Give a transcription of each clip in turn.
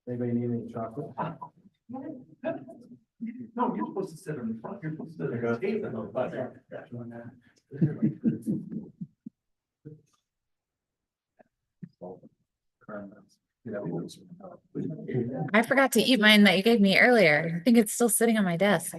Anybody need any chocolate? No, you're supposed to sit in the front. You're supposed to sit in the table. I forgot to eat mine that you gave me earlier. I think it's still sitting on my desk.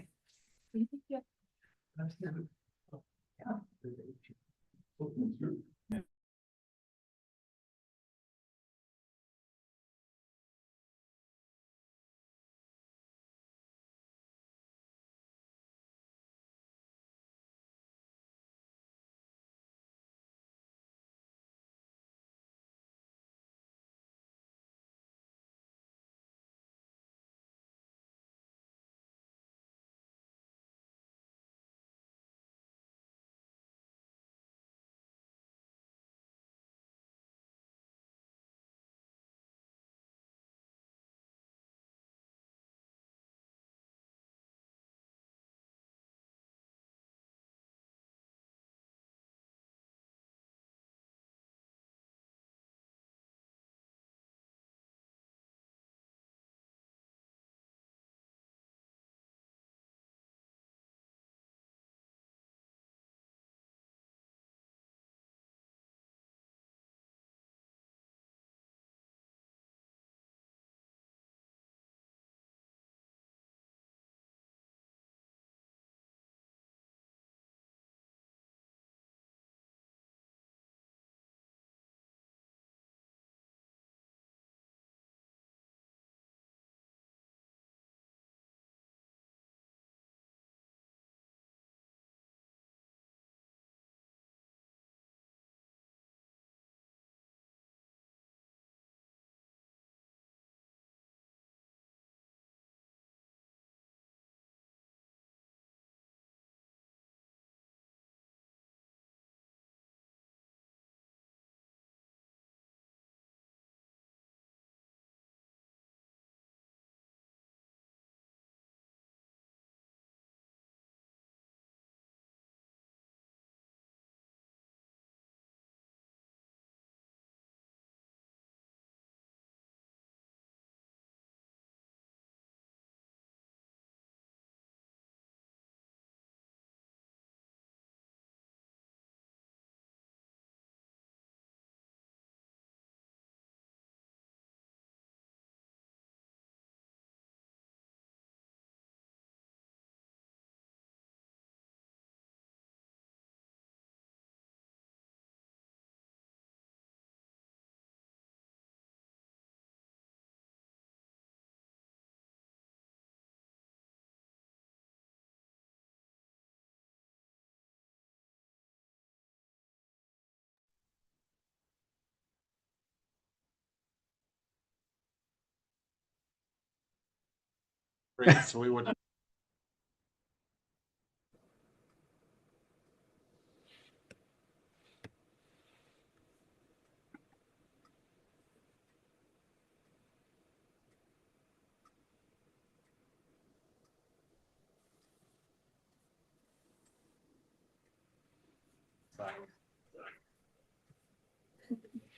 So we would.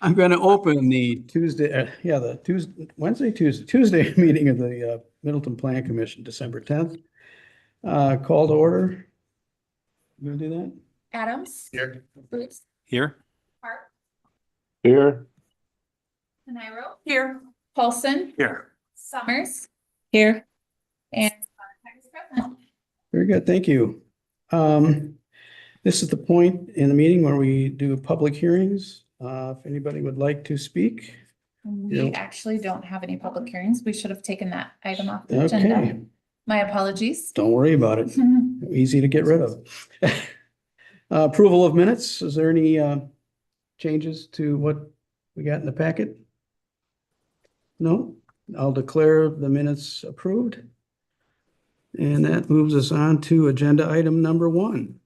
I'm going to open the Tuesday, the Tuesday meeting of the Middleton Plan Commission, December 10th. Call to order. You gonna do that? Adams. Here. Boots. Here. Park. Here. Nairo. Here. Paulson. Here. Summers. Here. And is present. Very good, thank you. This is the point in the meeting where we do public hearings. If anybody would like to speak. We actually don't have any public hearings. We should have taken that item off the agenda. Okay, My apologies. don't worry about it. Easy to get rid of. Approval of minutes. Is there any changes to what we got in the packet? No, I'll declare the minutes approved. And that moves us on to agenda item number 1.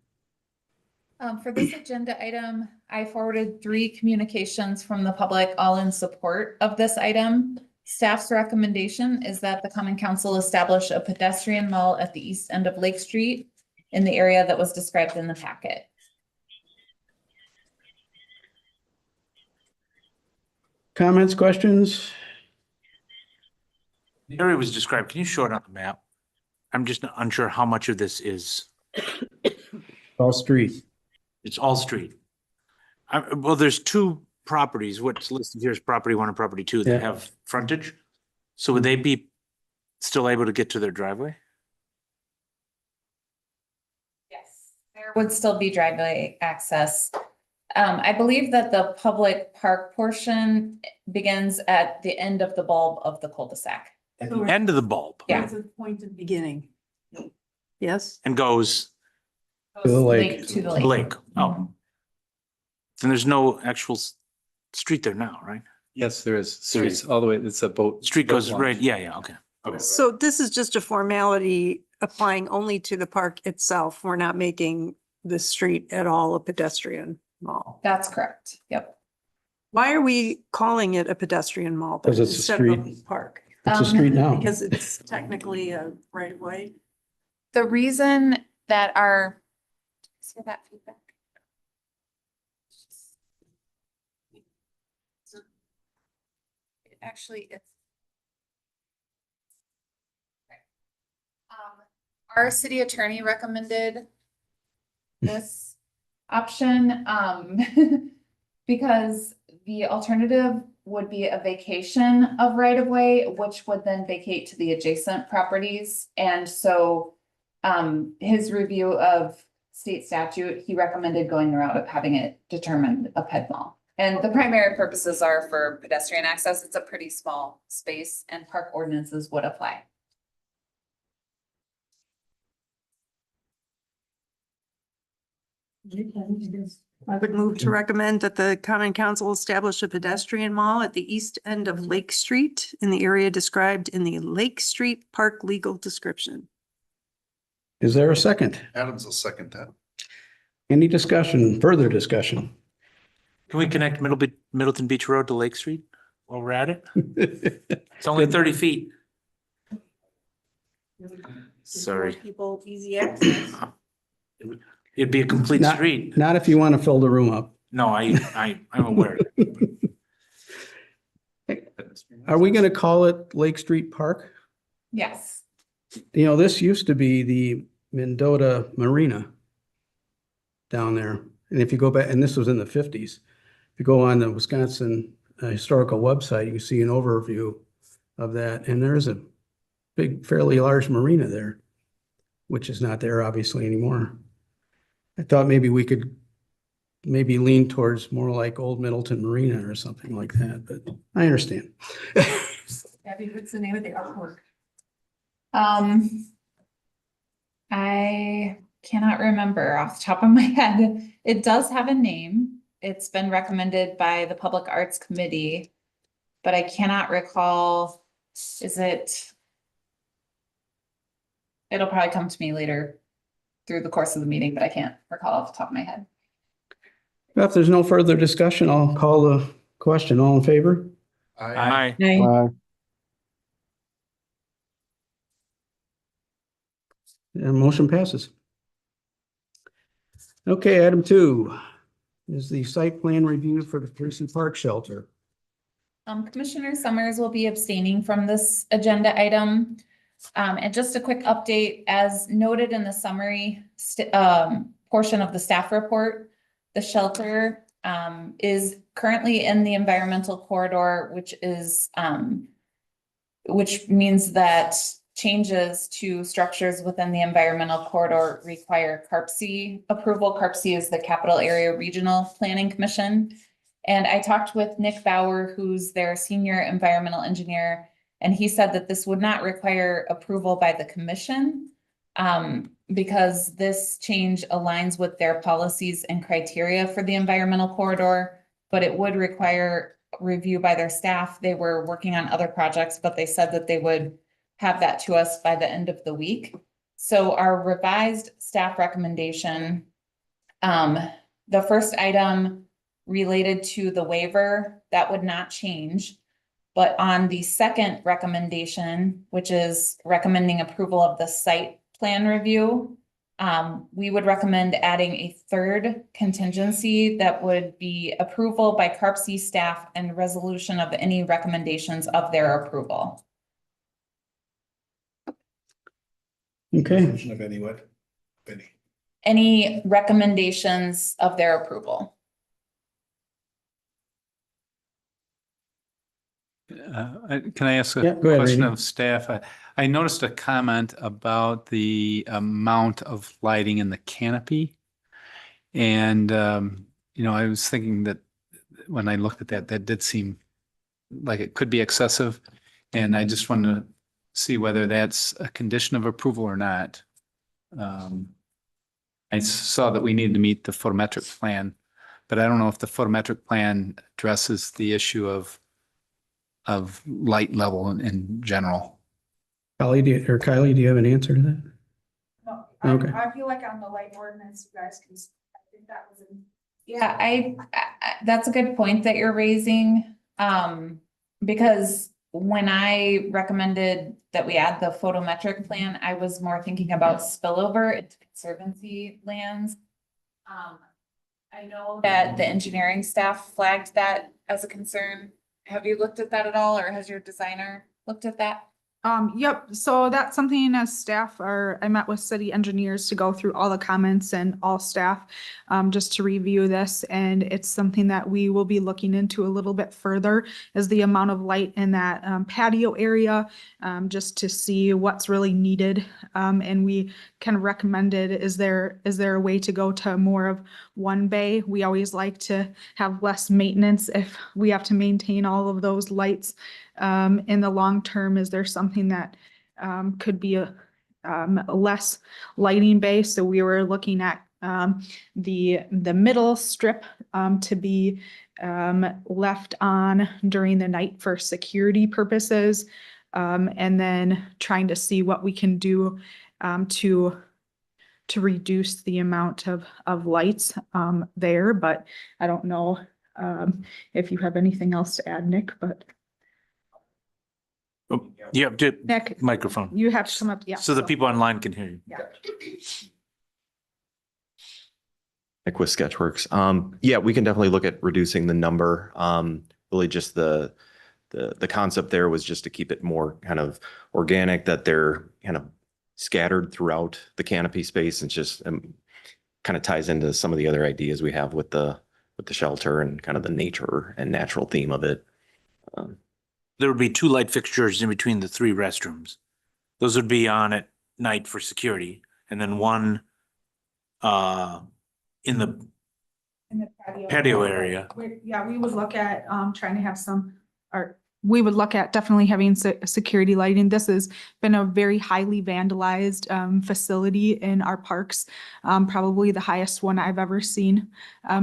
For this agenda item, I forwarded 3 communications from the public, all in support of this item. Staff's recommendation is that the Common Council establish a pedestrian mall at the east end of Lake Street in the area that was described in the packet. Comments, questions? The area was described. Can you show it on the map? I'm just unsure how much of this is, All street. it's all street. Well, there's two properties. What's listed here is property one and property two Yeah. that have frontage. So would they be still able to get to their driveway? Yes. There would still be driveway access. I believe that the public park portion begins at the end of the bulb of the cul-de-sac. At the end of the bulb? Yeah. That's the point of beginning. Yes, And goes To the lake. To the to the lake. lake? Oh. Then there's no actual street there now, right? Yes, there is. Streets all the way. It's a boat. Street goes boat right, launch. yeah, okay. Okay. so this is just a formality applying only to the park itself. We're not making the street at all a pedestrian mall. That's correct. Yep. Why are we calling it a pedestrian mall? 'Cause it's a instead of street. Park, It's a street now. because it's technically a right of way. The reason that our, see that feedback? Actually, it's. Our city attorney recommended this option, because the alternative would be a vacation of right of way, which would then vacate to the adjacent properties. And so his review of state statute, he recommended going the route of having it determined a ped mall. And the primary purposes are for pedestrian access. It's a pretty small space and park ordinances would apply. I would move to recommend that the common council establish a pedestrian mall at the east end of Lake Street in the area described in the Lake Street Park legal description. Is there a second? Adams will second that. Any discussion, further discussion? Can we connect Middleton Beach Road to Lake Street while we're at it? It's only 30 feet. Sorry. People easy access. It'd be a complete Not- street. Not if you want to fill the room up. No, I'm aware. Are we going to call it Lake Street Park? Yes. You know, this used to be the Mendota Marina down there. And if you go back, and this was in the 50s, if you go on the Wisconsin historical website, you can see an overview of that. And there's a big, fairly large marina there, which is not there obviously anymore. I thought maybe we could maybe lean towards more like Old Middleton Marina or something like that, but I understand. Abby, what's the name of the artwork? I cannot remember off the top of my head. It does have a name. It's been recommended by the Public Arts Committee, but I cannot recall, is it? It'll probably come to me later through the course of the meeting, but I can't recall off the top of my head. If there's no further discussion, I'll call the question. All in favor? Aye. And motion passes. Okay, item 2 is the site plan review for the Pearson Park Shelter. Commissioner Summers will be abstaining from this agenda item. And just a quick update, as noted in the summary, portion of the staff report, the shelter, is currently in the environmental corridor, which means that changes to structures within the environmental corridor require CARPC approval. CARPC is the Capital Area Regional Planning Commission. And I talked with Nick Bauer, who's their senior environmental engineer, and he said that this would not require approval by the commission because this change aligns with their policies and criteria for the environmental corridor, but it would require review by their staff. They were working on other projects, but they said that they would have that to us by the end of the week. So our revised staff recommendation, the first item related to the waiver, that would not change. But on the second recommendation, which is recommending approval of the site plan review, We would recommend adding a third contingency that would be approval by CARPC staff and resolution of any recommendations of their approval. Okay, Of any what? Any. Any recommendations of their approval. Can I ask Yeah, a go ahead, question Randy. of staff? I noticed a comment about the amount of lighting in the canopy. And, I was thinking that when I looked at that, that did seem like it could be excessive. And I just wanted to see whether that's a condition of approval or not. I saw that we needed to meet the photometric plan, but I don't know if the photometric plan addresses the issue of light level in general. Kylie, do you have an answer to that? No, Okay. I feel like on the light ordinance, you guys can, I think that was in. Yeah, that's a good point that you're raising. Because when I recommended that we add the photometric plan, I was more thinking about spillover into conservancy lands. I know that the engineering staff flagged that as a concern. Have you looked at that at all, or has your designer looked at that? Yep, so that's something as staff, or I met with city engineers to go through all the comments and all staff, just to review this, and it's something that we will be looking into a little bit further, is the amount of light in that patio area, just to see what's really needed. And we kind of recommended, is there a way to go to more of one bay? We always like to have less maintenance if we have to maintain all of those lights. In the long term, is there something that could be a less lighting base? So we were looking at the middle strip to be left on during the night for security purposes, and then trying to see what we can do to reduce the amount of lights there. But I don't know if you have anything else to add, Nick, but. Oh, you have to Nick, microphone. you have to come up, yeah. So the people online can hear you. Yeah. Like with Sketchworks. Yeah, we can definitely look at reducing the number. Really just the concept there was just to keep it more kind of organic, that they're kind of scattered throughout the canopy space, and just kind of ties into some of the other ideas we have with the shelter and kind of the nature and natural theme of it. There would be 2 light fixtures in between the 3 restrooms. Those would be on at night for security, and then one in the In the patio area. Yeah, we would look at trying to have some, or we would look at definitely having security lighting. This has been a very highly vandalized facility in our parks, probably the highest one I've ever seen.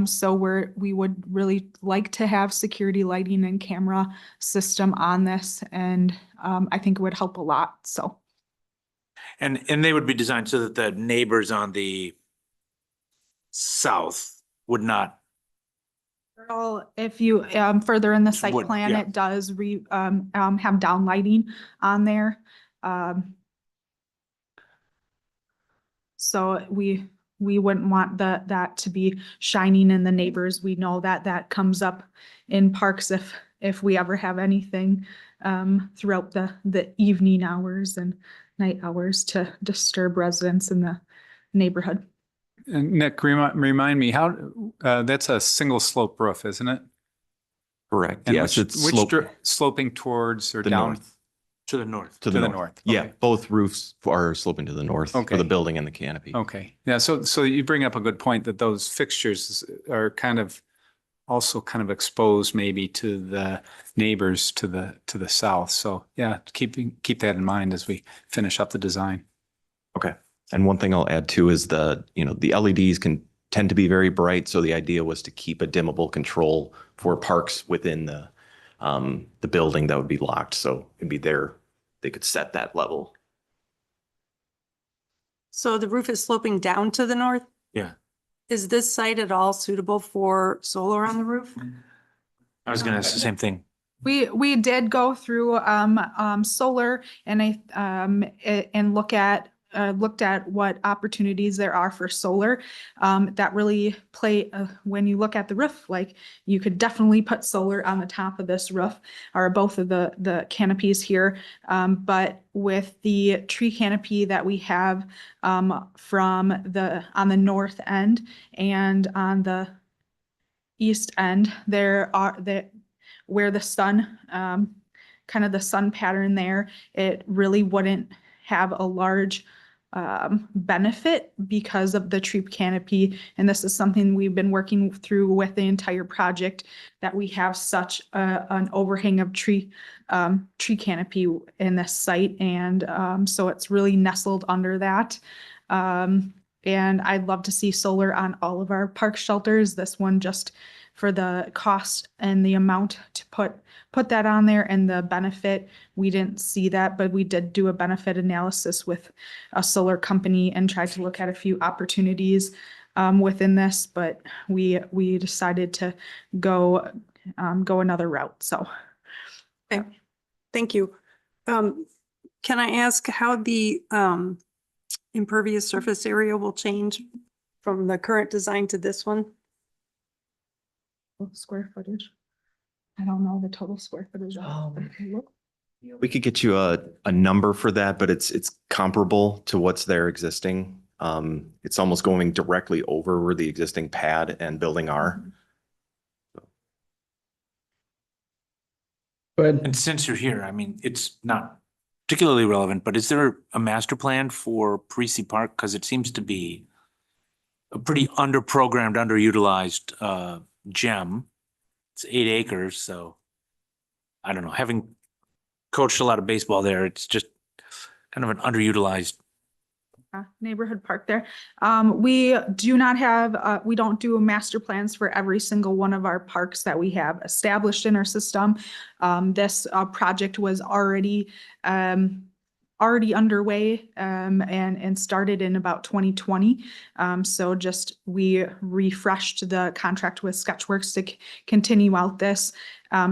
So we would really like to have security lighting and camera system on this, and I think it would help a lot, so. And they would be designed so that the neighbors on the south would not. Well, if you further in the site Would, plan, yeah. it does have down lighting on there. So we wouldn't want that to be shining in the neighbors. We know that comes up in parks if we ever have anything throughout the evening hours and night hours to disturb residents in the neighborhood. And Nick, remind me how, that's a single slope roof, isn't it? Correct. And Yes, which, it's sloping towards or the down? north. To the north. To the north. Yeah, Okay. both roofs are sloping to the north for Okay. the building and the canopy. Okay, yeah, so you bring up a good point that those fixtures are kind of also kind of exposed maybe to the neighbors to the south. So yeah, keep that in mind as we finish up the design. Okay. And one thing I'll add too is the LEDs can tend to be very bright. So the idea was to keep a dimmable control for parks within the building that would be locked. So it'd be there, they could set that level. So the roof is sloping down to the north? Yeah. Is this site at all suitable for solar on the roof? I was gonna ask the same thing. We did go through solar and and look at looked at what opportunities there are for solar, that really play, when you look at the roof, like you could definitely put solar on the top of this roof or both of the canopies here. But with the tree canopy that we have from on the north end and on the east end, where the sun, kind of the sun pattern there, it really wouldn't have a large benefit because of the tree canopy. And this is something we've been working through with the entire project, that we have such an overhang of tree canopy in this site. And so it's really nestled under that. And I'd love to see solar on all of our park shelters. This one, just for the cost and the amount to put that on there and the benefit, we didn't see that, but we did do a benefit analysis with a solar company and tried to look at a few opportunities within this, but we decided to go another route. So. Okay, thank you. Can I ask how the impervious surface area will change from the current design to this one? Square footage. I don't know the total square footage. We could get you a number for that, but it's comparable to what's there existing. It's almost going directly over where the existing pad and building are. Go ahead. And since you're here, I mean, it's not particularly relevant, but is there a master plan for Parisi Park? Because it seems to be a pretty underprogrammed, underutilized gem. It's 8 acres, so I don't know. Having coached a lot of baseball there, it's just kind of an underutilized. Neighborhood park there. We do not have, we don't do master plans for every single one of our parks that we have established in our system. This project was already underway and started in about 2020. So just we refreshed the contract with Sketchworks to continue out this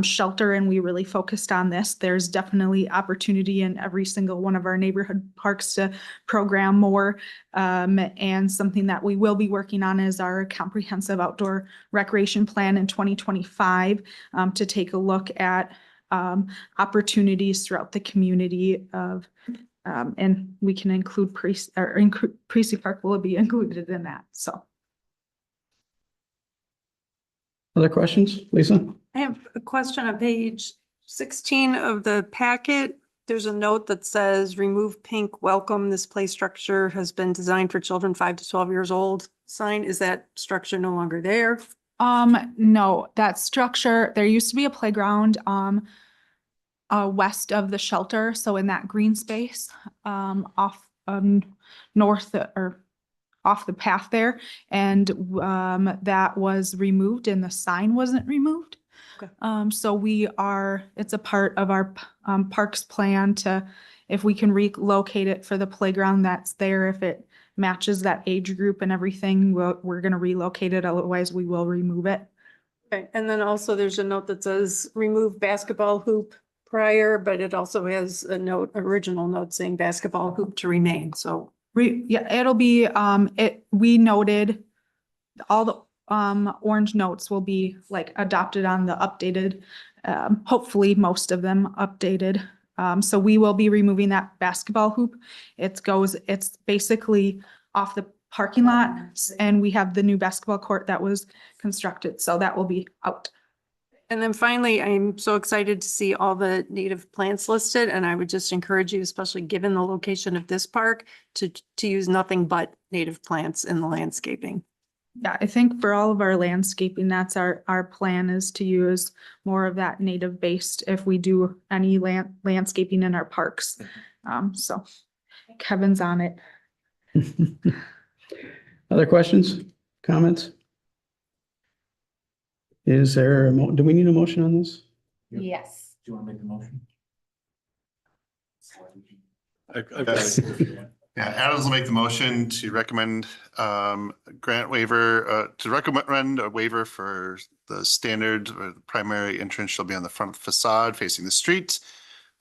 shelter, and we really focused on this. There's definitely opportunity in every single one of our neighborhood parks to program more. And something that we will be working on is our comprehensive outdoor recreation plan in 2025 to take a look at opportunities throughout the community of, and we can include Parisi Park will be included in that. So. Other questions, Lisa? I have a question on page 16 of the packet. There's a note that says remove pink welcome. This play structure has been designed for children 5 to 12 years old. Sign, is that structure no longer there? No, that structure, there used to be a playground west of the shelter, so in that green space off north or off the path there, and that was removed and the sign wasn't removed. Okay. So it's a part of our parks plan to, if we can relocate it for the playground that's there, if it matches that age group and everything, we're going to relocate it. Otherwise, we will remove it. Okay, and then also there's a note that says remove basketball hoop prior, but it also has a note, original note saying basketball hoop to remain. So yeah, it'll be, we noted all the orange notes will be like adopted on the updated, hopefully most of them updated. So we will be removing that basketball hoop. It's basically off the parking lot, and we have the new basketball court that was constructed. So that will be out. and then finally, I'm so excited to see all the native plants listed, and I would just encourage you, especially given the location of this park, to use nothing but native plants in the landscaping. Yeah, I think for all of our landscaping, that's our plan, is to use more of that native based if we do any landscaping in our parks. So Kevin's on it. Other questions, comments? Is there, do we need a motion on this? Yes. Do you want to make the motion? Yeah, Adams will make the motion to recommend grant waiver, to recommend a waiver for the standard or the primary entrance shall be on the front facade facing the street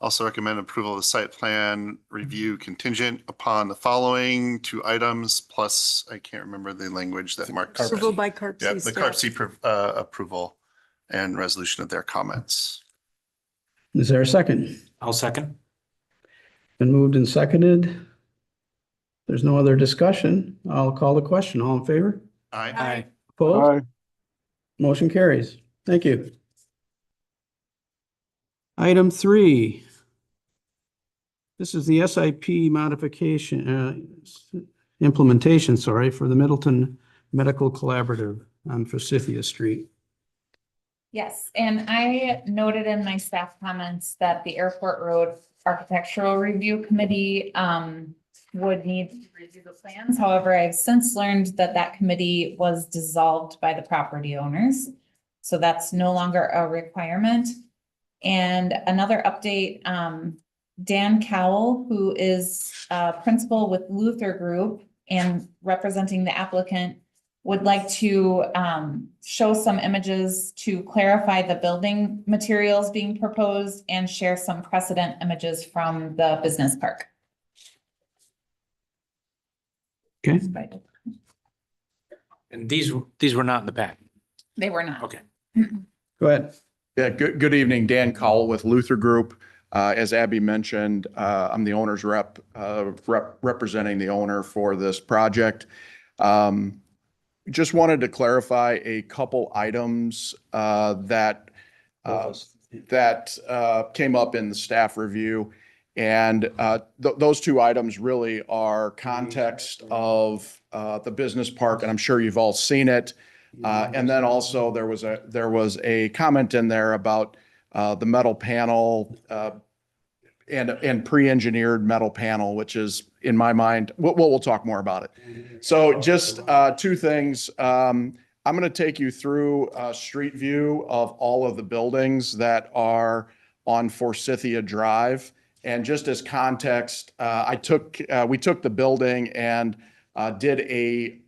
Also recommend approval of the site plan review contingent upon the following 2 items, plus I can't remember the language that Mark said. Approval by Yeah, Carpsy the staff. Carpsy approval and resolution of their comments. Is there a second? I'll second. Been moved and seconded. There's no other discussion. I'll call the question. All in favor? Aye. Opposed? Motion carries. Thank you. Item 3. This is the SIP modification, implementation, sorry, for the Middleton Medical Collaborative on Forsythia Street. Yes, and I noted in my staff comments that the Airport Road Architectural Review Committee would need to review the plans. However, I've since learned that that committee was dissolved by the property owners. So that's no longer a requirement. And another update, Dan Cowell, who is principal with Luther Group and representing the applicant, would like to show some images to clarify the building materials being proposed and share some precedent images from the business park. Okay. And these were not in the pack. They were not. Okay. Go ahead. Yeah, good evening, Dan Cowell with Luther Group. As Abby mentioned, I'm the owner's representing the owner for this project. Just wanted to clarify a couple items that came up in the staff review. And those 2 items really are context of the business park, and I'm sure you've all seen it. And then also there was a comment in there about the metal panel and pre-engineered metal panel, which is in my mind, we'll talk more about it. So just 2 things. I'm going to take you through a street view of all of the buildings that are on Forsythia Drive. And just as context, we took the building and did a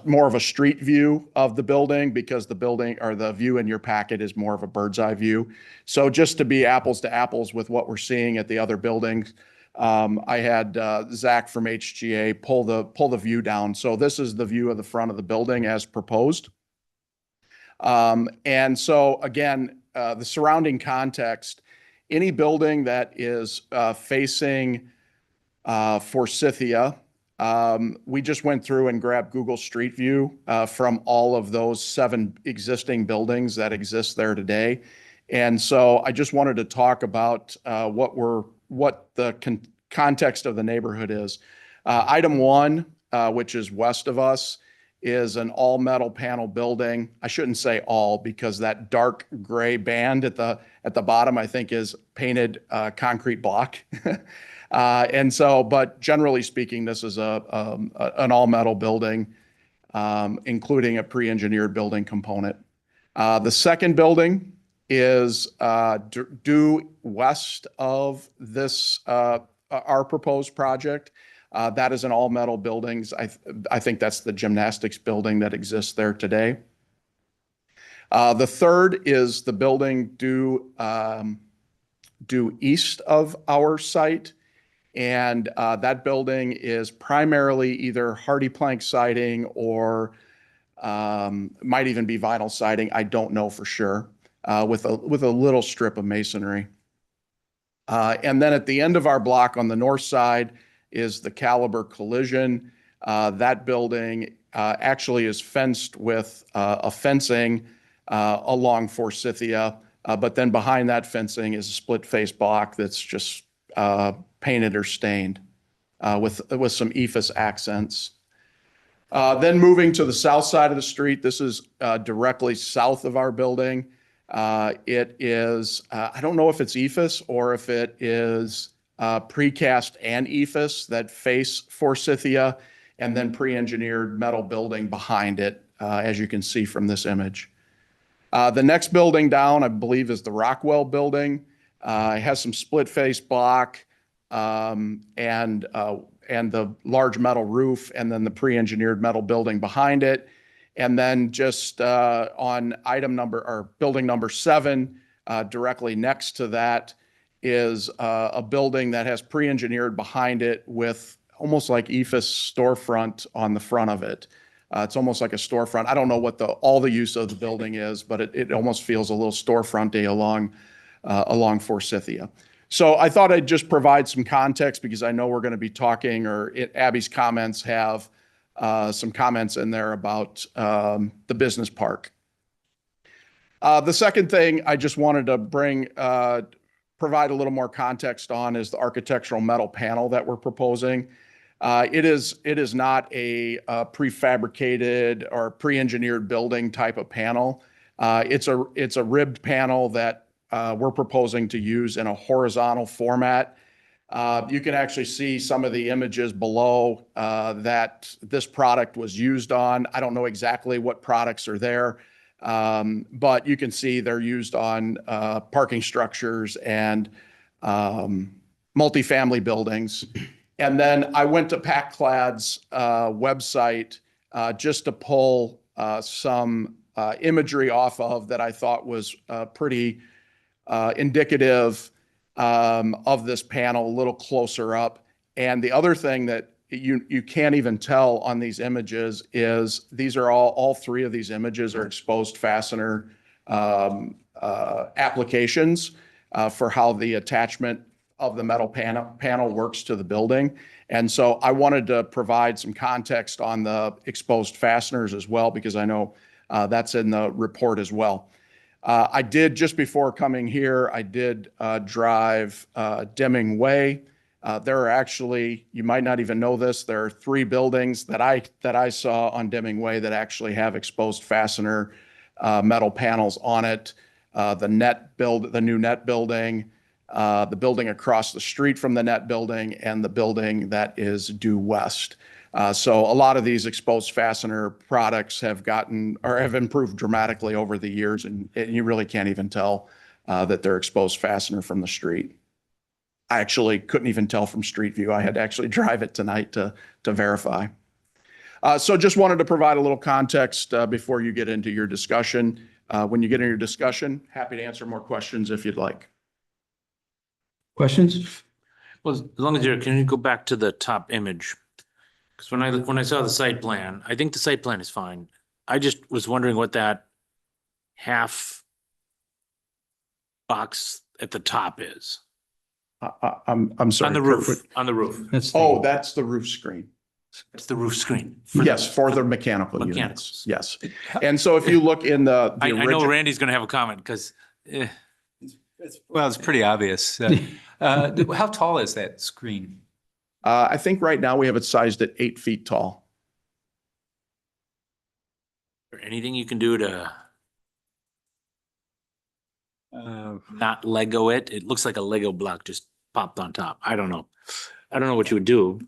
more of a street view of the building, because the building or the view in your packet is more of a bird's eye view. So just to be apples to apples with what we're seeing at the other buildings, I had Zach from HGA pull the view down. So this is the view of the front of the building as proposed. And so again, the surrounding context, any building that is facing Forsythia, we just went through and grabbed Google Street View from all of those 7 existing buildings that exist there today. And so I just wanted to talk about what the context of the neighborhood is. Item 1, which is west of us, is an all metal panel building. I shouldn't say all, because that dark gray band at the bottom, I think, is painted concrete block. And so, but generally speaking, this is an all metal building, including a pre-engineered building component. The second building is due west of this, our proposed project. That is an all metal buildings. I think that's the gymnastics building that exists there today. The third is the building due east of our site. And that building is primarily either hardy plank siding or might even be vinyl siding. I don't know for sure, with a little strip of masonry. And then at the end of our block on the north side is the Caliber Collision. That building actually is fenced with a fencing along Forsythia, but then behind that fencing is a split face block that's just painted or stained with some ephes accents. Then moving to the south side of the street, this is directly south of our building. It is, I don't know if it's ephes or if it is precast and ephes that face Forsythia, and then pre-engineered metal building behind it, as you can see from this image. The next building down, I believe, is the Rockwell building. It has some split face block and the large metal roof, and then the pre-engineered metal building behind it. And then just on building number 7, directly next to that is a building that has pre-engineered behind it with almost like EFS storefront on the front of it. It's almost like a storefront. I don't know what all the use of the building is, but it almost feels a little storefront-y along Forsythia. So I thought I'd just provide some context because I know we're going to be talking, Abby's comments have some comments in there about the business park. The second thing I just wanted to provide a little more context on is the architectural metal panel that we're proposing. It is not a prefabricated or pre-engineered building type of panel. It's a ribbed panel that we're proposing to use in a horizontal format. You can actually see some of the images below that this product was used on. I don't know exactly what products are there, but you can see they're used on parking structures and multifamily buildings. And then I went to PacClad's website just to pull some imagery off of that I thought was pretty indicative of this panel a little closer up. And the other thing that you can't even tell on these images is these are all three of these images are exposed fastener applications for how the attachment of the metal panel works to the building. And so I wanted to provide some context on the exposed fasteners as well, because I know that's in the report as well. I did, just before coming here, I did drive Deming Way. There are actually, you might not even know this, there are 3 buildings that I saw on Deming Way that actually have exposed fastener metal panels on it. The new net building, the building across the street from the net building, and the building that is due west. So a lot of these exposed fastener products have improved dramatically over the years, and you really can't even tell that they're exposed fastener from the street. I actually couldn't even tell from street view. I had to actually drive it tonight to verify. So just wanted to provide a little context before you get into your discussion. When you get into your discussion, happy to answer more questions if you'd like. Questions? Well, as long as can you go back to the top image? Because when I saw the site plan, I think the site plan is fine. I just was wondering what that half box at the top is. I'm sorry. On the roof, on the roof. That's Oh, that's the roof screen. It's the roof screen. Yes, for the mechanical mechanicals. units. Yes. And so if you look in the I know original, Randy's gonna have a comment because Well, it's pretty obvious. How tall is that screen? I think right now we have it sized at 8 feet tall. anything you can do to not Lego it? It looks like a Lego block just popped on top. I don't know. I don't know what you would do.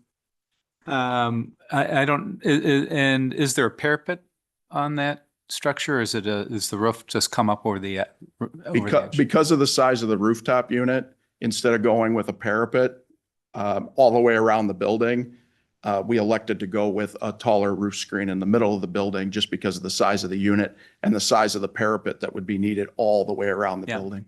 I don't, and is there a parapet on that structure? Or is the roof just come up over the edge? Because of the size of the rooftop unit, instead of going with a parapet all the way around the building, we elected to go with a taller roof screen in the middle of the building just because of the size of the unit and the size of the parapet that would be needed all the way around the building.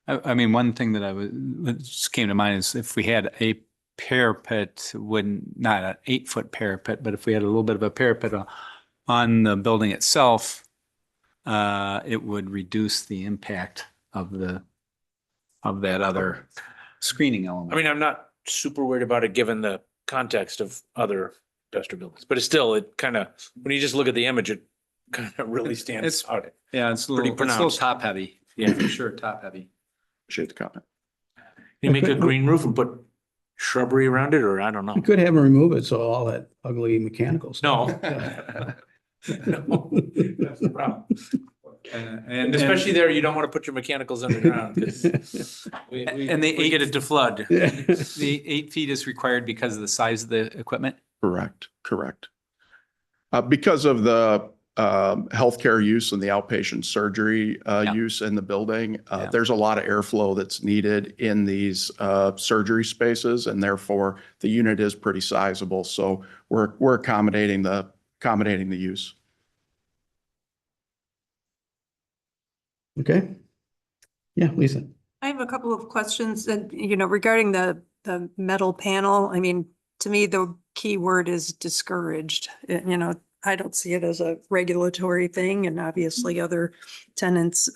I mean, one thing that just came to mind is if we had a parapet, not an 8-foot parapet, but if we had a little bit of a parapet on the building itself, it would reduce the impact of that other screening element. I mean, I'm not super worried about it given the context of other industrial buildings, but it kind of, when you just look at the image, it kind of really stands out. Yeah, it's a little top heavy. Yeah, for sure, top heavy. Appreciate the comment. You make a green roof and put shrubbery around it, or I don't know. You could have them remove it, so all that ugly mechanical stuff. No. No, that's the problem. And especially there, you don't want to put your mechanicals underground because we get it to flood. The 8 feet is required because of the size of the equipment? Correct. Because of the healthcare use and the outpatient surgery use in the building, there's a lot of airflow that's needed in these surgery spaces, and therefore the unit is pretty sizable. So we're accommodating the use. Okay. Yeah, Lisa. I have a couple of questions and, regarding the metal panel. I mean, to me, the key word is discouraged. I don't see it as a regulatory thing, and obviously other tenants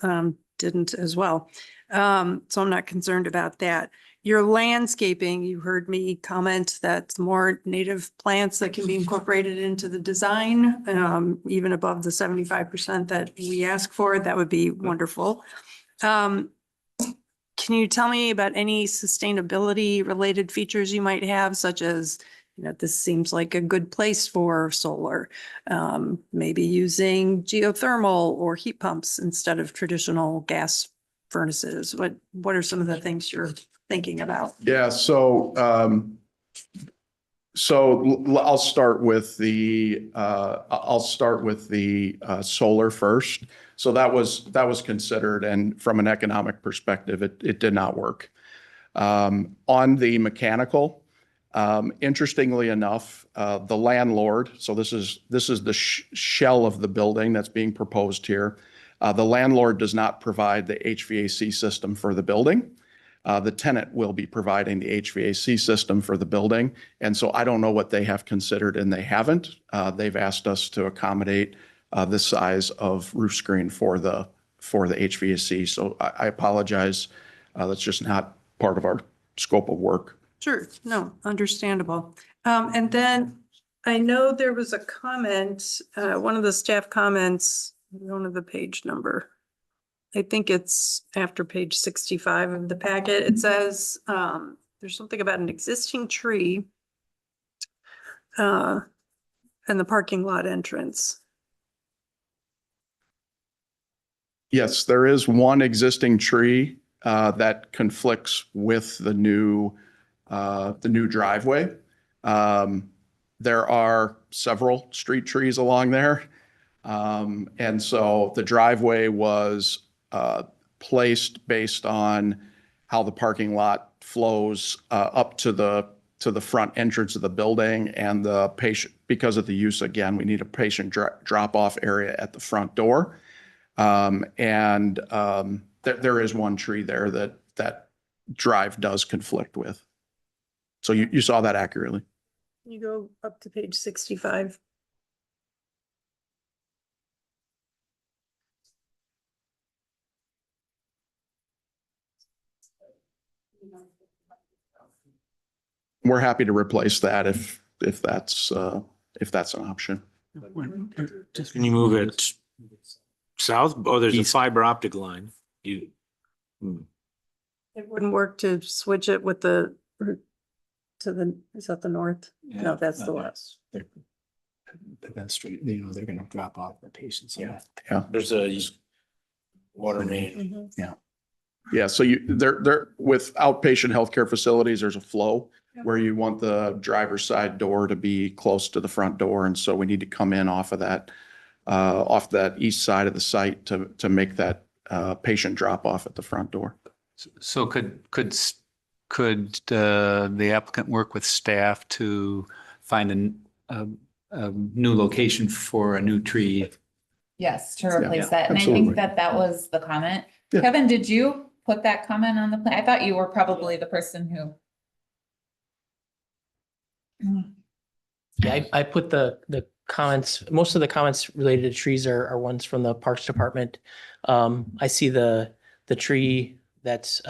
didn't as well. So I'm not concerned about that. Your landscaping, you heard me comment that more native plants that can be incorporated into the design, even above the 75% that we ask for, that would be wonderful. Can you tell me about any sustainability related features you might have, such as, this seems like a good place for solar, maybe using geothermal or heat pumps instead of traditional gas furnaces? What are some of the things you're thinking about? Yeah, so I'll start with the solar first. So that was considered, and from an economic perspective, it did not work. On the mechanical, interestingly enough, the landlord, so this is the shell of the building that's being proposed here. The landlord does not provide the HVAC system for the building. The tenant will be providing the HVAC system for the building. And so I don't know what they have considered, and they haven't. They've asked us to accommodate this size of roof screen for the HVAC. So I apologize. That's just not part of our scope of work. Sure, no, understandable. And then I know there was a comment, one of the staff comments, I don't have the page number. I think it's after page 65 of the packet. It says there's something about an existing tree and the parking lot entrance. Yes, there is one existing tree that conflicts with the new driveway. There are several street trees along there. And so the driveway was placed based on how the parking lot flows up to the front entrance of the building, and the patient, because of the use, again, we need a patient drop-off area at the front door. There is one tree there that drive does conflict with. So you saw that accurately. You go up to page 65. We're happy to replace that if that's an option. Can you move it south? Oh, there's a fiber optic line. It wouldn't work to switch it with is that the north? No, that's the west. That street, they're gonna drop off the patients. Yeah. There's a water main. Yeah, so there with outpatient healthcare facilities, there's a flow where you want the driver's side door to be close to the front door, and so we need to come in off that east side of the site to make that patient drop off at the front door. So could the applicant work with staff to find a new location for a new tree? Yes, to replace that. And I absolutely. think that was the comment. Yeah. Kevin, did you put that comment on the plan? I thought you were probably the person who. Yeah, I put the comments, most of the comments related to trees are ones from the Parks Department. I see the tree that's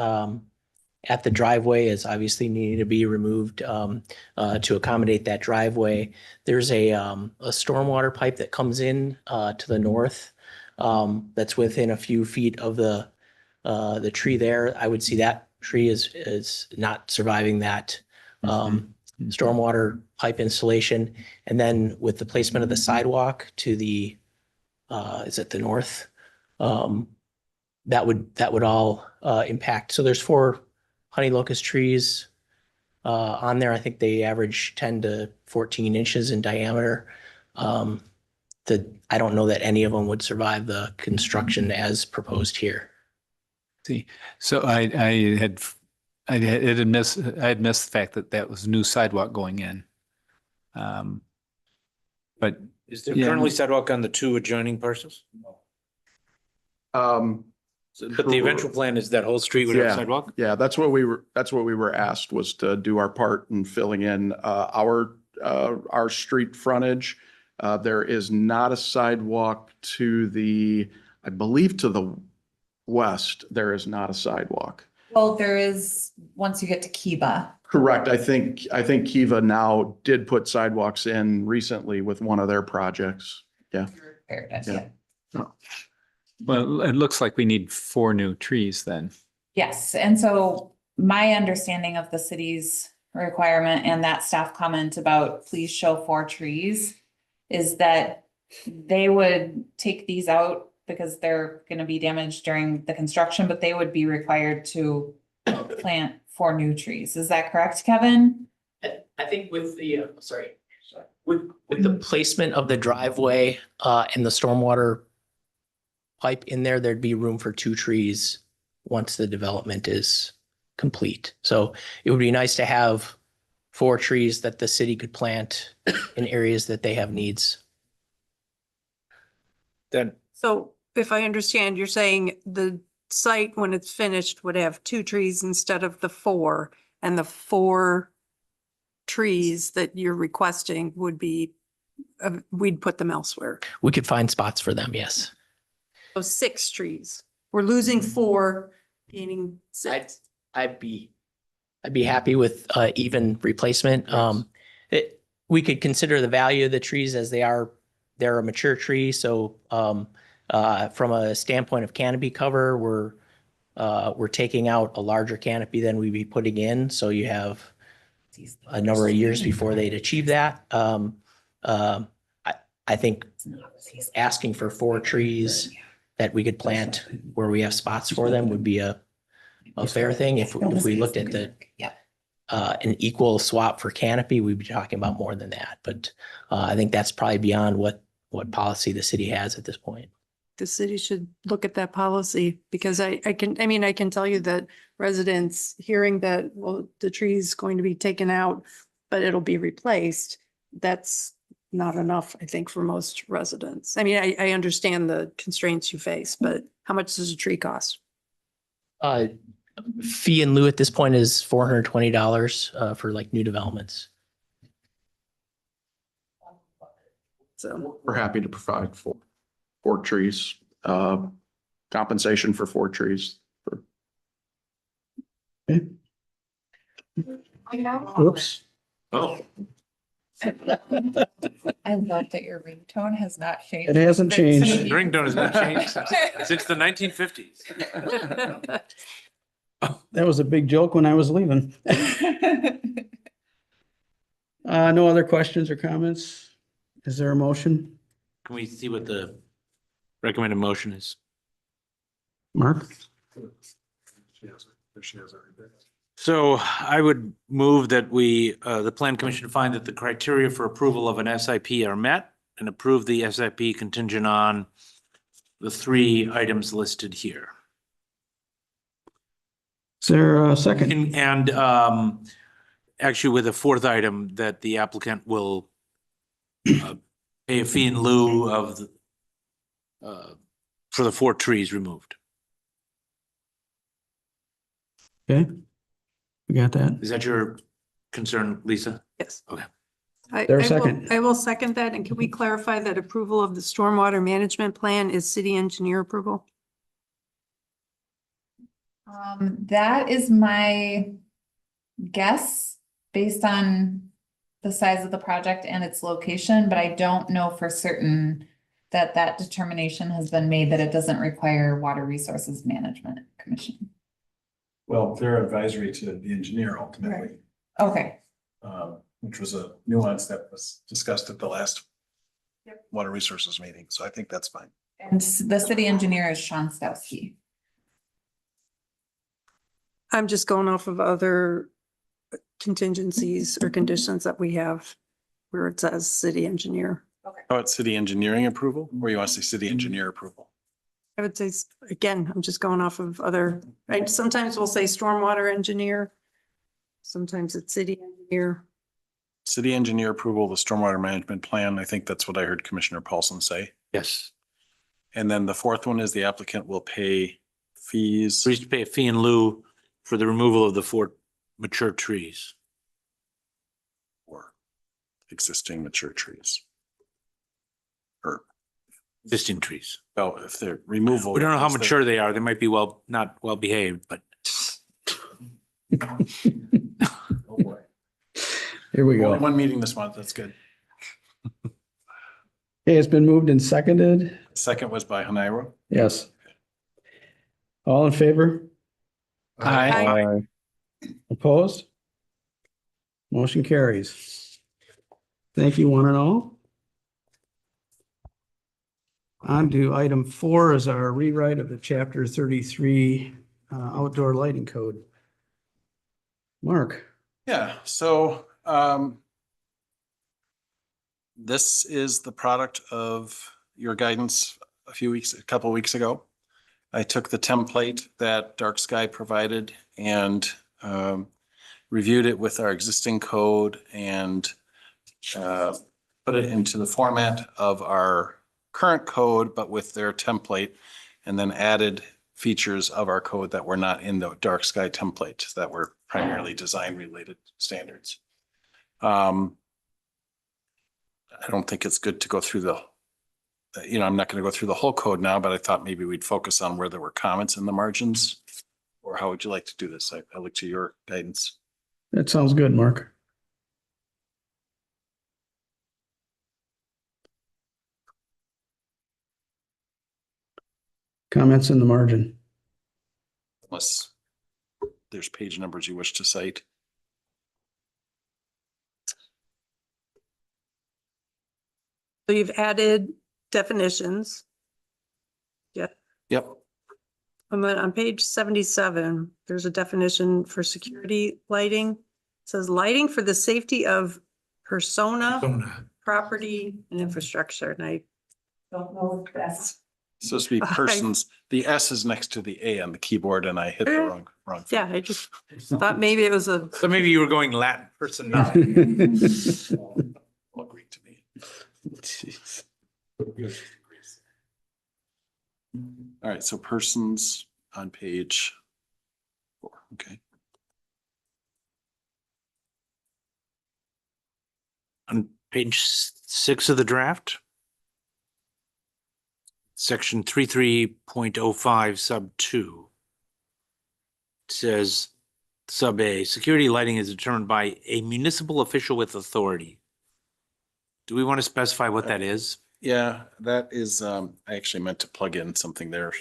at the driveway is obviously needing to be removed to accommodate that driveway. There's a stormwater pipe that comes in to the north that's within a few feet of the tree there. I would see that tree is not surviving that stormwater pipe installation. And then with the placement of the sidewalk to the is it the north? That would all impact. So there's 4 honey locust trees on there. I think they average 10 to 14 inches in diameter. I don't know that any of them would survive the construction as proposed here. See, so I had missed the fact that was new sidewalk going in. But Is there Yeah. currently sidewalk on the 2 adjoining parcels? But the eventual plan is that whole street would have Yeah. sidewalk? Yeah, that's what we were asked, was to do our part in filling in our street frontage. There is not a sidewalk I believe to the west, there is not a sidewalk. Well, there is, once you get to Kiva. Correct. I think Kiva now did put sidewalks in recently with one of their projects. Yeah. Repaired it, Yeah. yeah. Well, it looks like we need 4 new trees then. Yes, and so my understanding of the city's requirement and that staff comment about please show 4 trees is that they would take these out because they're gonna be damaged during the construction, but they would be required to plant 4 new trees. Is that correct, Kevin? I think with the, with the placement of the driveway and the stormwater pipe in there, there'd be room for 2 trees once the development is complete. So it would be nice to have 4 trees that the city could plant in areas that they have needs. Then, So if I understand, you're saying the site, when it's finished, would have 2 trees instead of the 4, and the 4 trees that you're requesting would be, we'd put them elsewhere. We could find spots for them, yes. So 6 trees. We're losing 4, gaining 6. I'd be happy with even replacement. We could consider the value of the trees as they're a mature tree. So from a standpoint of canopy cover, we're taking out a larger canopy than we'd be putting in. So you have a number of years before they'd achieve that. I think asking for 4 trees that we could plant where we have spots for them would be a fair thing. If we looked at an equal swap for canopy, we'd be talking about more than that. But I think that's probably beyond what policy the city has at this point. The city should look at that policy, because I can tell you that residents hearing that, well, the tree is going to be taken out, but it'll be replaced. That's not enough, I think, for most residents. I mean, I understand the constraints you face, but how much does a tree cost? Fee in lieu at this point is $420 for like new developments. So We're happy to provide 4 trees, compensation for 4 trees. Okay. Oops. oh, I love that your ringtone has not changed. It hasn't changed. the ringtone has been changed since the 1950s. That was a big joke when I was leaving. No other questions or comments? Is there a motion? Can we see what the recommended motion is? Mark? So I would move that the plan commission find that the criteria for approval of an SIP are met and approve the SIP contingent on the 3 items listed here. Is there a second? And actually with a 4th item that the applicant will pay a fee in lieu of for the 4 trees removed. Okay. We got that. Is that your concern, Lisa? yes. Okay. There a second? I will second that. And can we clarify that approval of the stormwater management plan is city engineer approval? That is my guess based on the size of the project and its location, but I don't know for certain that determination has been made that it doesn't require Water Resources Management Commission. Well, they're advisory to the engineer ultimately, Okay, which was a nuance that was discussed at the last Water Resources meeting. So I think that's fine. and the city engineer is Sean Stowski. I'm just going off of other contingencies or conditions that we have where it says city engineer. How about city engineering approval, or you want to say city engineer approval? I would say, again, I'm just going off of other, right? Sometimes we'll say stormwater engineer. Sometimes it's city engineer. City engineer approval of the stormwater management plan. I think that's what I heard Commissioner Paulson say. Yes. And then the 4th one is the applicant will pay fees. We used to pay a fee in lieu for the removal of the 4 mature trees. For existing mature trees. Or, Existing trees. oh, if they're removal. We don't know how is the- mature they are. They might be not well behaved, but Oh, boy. Here we Only go. one meeting this month, that's good. Okay, it's been moved and seconded. Second was by Hanairo. Yes. All in favor? Aye. Opposed? Motion carries. Thank you, one and all. On to item 4 is our rewrite of the chapter 33 outdoor lighting code. Mark. Yeah, so this is the product of your guidance a couple weeks ago. I took the template that Dark Sky provided and reviewed it with our existing code and put it into the format of our current code, but with their template, and then added features of our code that were not in the Dark Sky template, that were primarily design related standards. I don't think it's good to go through I'm not going to go through the whole code now, but I thought maybe we'd focus on where there were comments in the margins. Or how would you like to do this? I look to your guidance. That sounds good, Mark. Comments in the margin. Unless there's page numbers you wish to cite. So you've added definitions. Yeah. Yep. And then on page 77, there's a definition for security lighting. It says lighting for the safety of persona, property and infrastructure. And I don't know if that's. It's supposed to be persons. The S is next to the A on the keyboard and I hit the wrong. thing. Yeah, I just thought maybe it was a. so maybe you were going Latin person. All Greek to me. Jeez. All right, so persons on page 4, okay. On page 6 of the draft, section 33.05 sub 2 says sub A, security lighting is determined by a municipal official with authority. Do we want to specify what that is? Yeah, that is, I actually meant to plug in something there.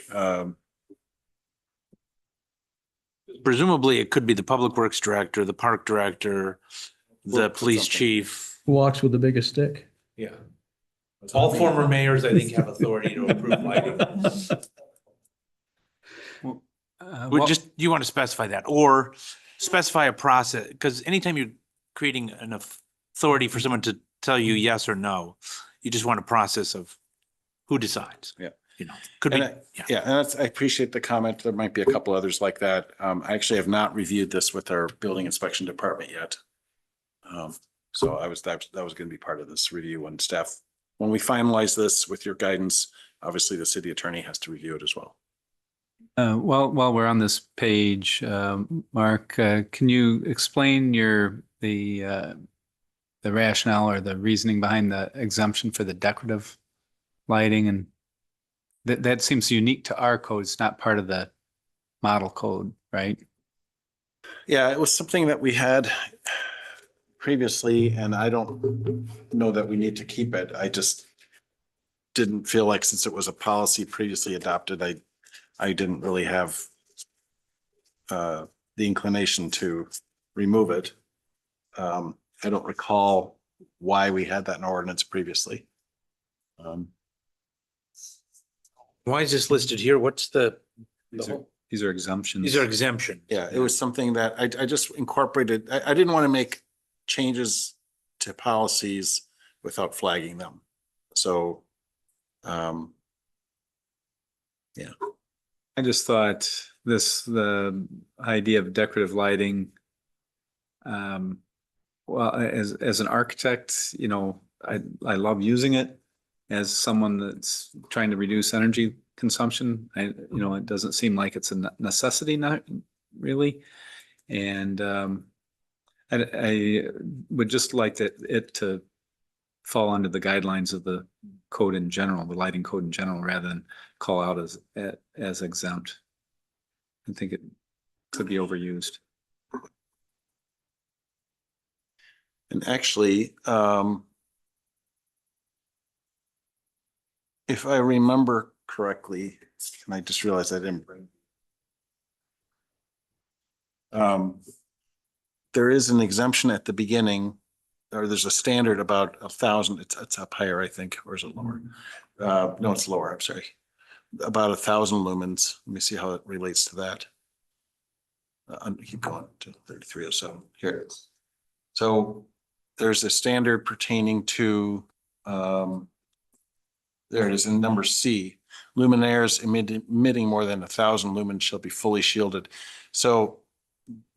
Presumably, it could be the public works director, the park director, the We'll put police something. chief. Who walks with the biggest stick? Yeah. All former mayors, I think, have authority to approve lighting. You want to specify that or specify a process, because anytime you're creating an authority for someone to tell you yes or no, you just want a process of who decides. Yeah. Could be, And yeah, and I appreciate the comment. There might be a couple others like that. I actually have not reviewed this with our building inspection department yet. So that was going to be part of this review when we finalize this with your guidance, obviously the city attorney has to review it as well. While we're on this page, Mark, can you explain the rationale or the reasoning behind the exemption for the decorative lighting? And that seems unique to our code. It's not part of the model code, right? Yeah, it was something that we had previously, and I don't know that we need to keep it. I just didn't feel like, since it was a policy previously adopted, I didn't really have the inclination to remove it. I don't recall why we had that in ordinance previously. why is this listed here? What's These are exemptions. these are exemptions. Yeah, it was something that I just incorporated. I didn't want to make changes to policies without flagging them. So, yeah. I just thought the idea of decorative lighting, well, as an architect, I love using it. As someone that's trying to reduce energy consumption. It doesn't seem like it's a necessity, not really. And I would just like it to fall under the guidelines of the code in general, the lighting code in general, rather than call out as exempt. I think it could be overused. And actually, if I remember correctly, and I just realized I didn't bring. There is an exemption at the beginning, or there's a standard about 1,000, it's up higher, I think, or is it lower? No, it's lower, I'm sorry. About 1,000 lumens. Let me see how it relates to that. Keep going to 3307. Here it is. So there's a standard pertaining to, there it is in number C. Luminaires emitting more than 1,000 lumens shall be fully shielded. So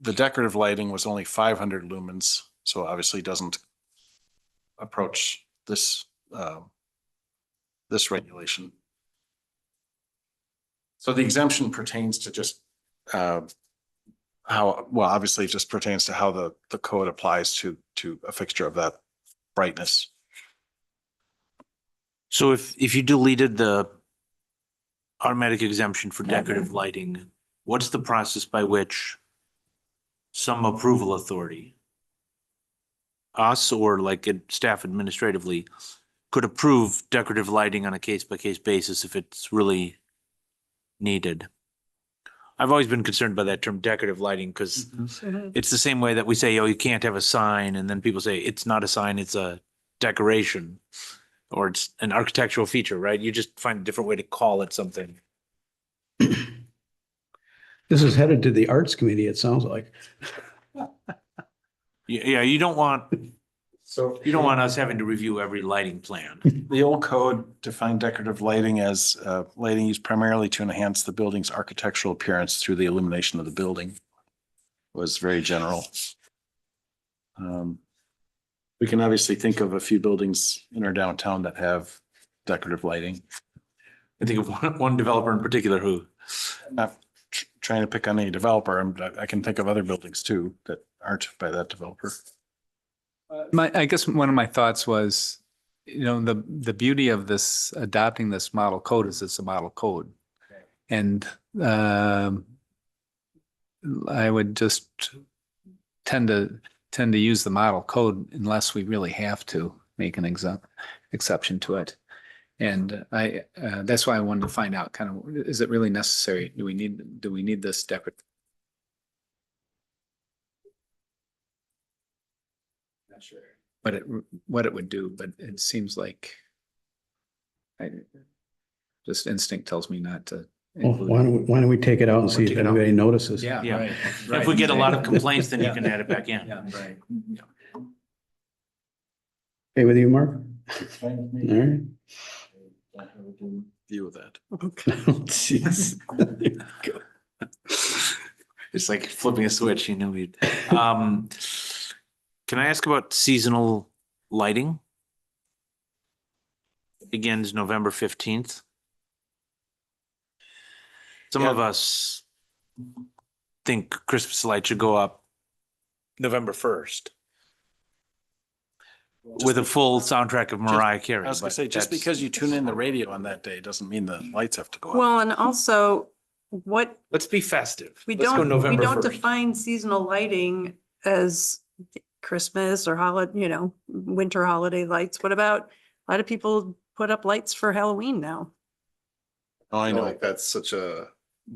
the decorative lighting was only 500 lumens, so obviously doesn't approach this this regulation. So the exemption pertains to just obviously it just pertains to how the code applies to a fixture of that brightness. So if you deleted the automatic exemption for decorative lighting, what's the process by which some approval authority, us or like staff administratively, could approve decorative lighting on a case-by-case basis if it's really needed? I've always been concerned by that term decorative lighting because it's the same way that we say, oh, you can't have a sign. And then people say it's not a sign, it's a decoration or it's an architectural feature, right? You just find a different way to call it something. This is headed to the Arts Committee, it sounds like. Yeah, you don't want us having to review every lighting plan. The old code defined decorative lighting as lighting used primarily to enhance the building's architectural appearance through the illumination of the building. It was very general. We can obviously think of a few buildings in our downtown that have decorative lighting. I think of one developer in particular who. I'm not trying to pick on any developer. I can think of other buildings too that aren't by that developer. I guess one of my thoughts was, the beauty of this, adopting this model code is it's a model code. And I would just tend to use the model code unless we really have to make an exception to it. And that's why I wanted to find out kind of, is it really necessary? Do we need this decorative? Not sure. What it would do, but it seems like just instinct tells me not to. Well, why don't we take it out and see if Take it out. anybody notices? Yeah, Yeah. right. If we get a lot of complaints, then you can add it back in. Yeah, right. Okay with you, Mark? All right. View of that. Jeez. It's like flipping a switch, Can I ask about seasonal lighting? Begins November 15th. Some of us think Christmas lights should go up November 1st. With a full soundtrack of Mariah Carey. I was gonna but say, just that's- because you tune in the radio on that day doesn't mean the lights have to go up. Well, and also what Let's be festive. we Let's go don't, we November don't 1st. define seasonal lighting as Christmas or holiday, winter holiday lights. What about, a lot of people put up lights for Halloween now. Oh, I I know. like that's such a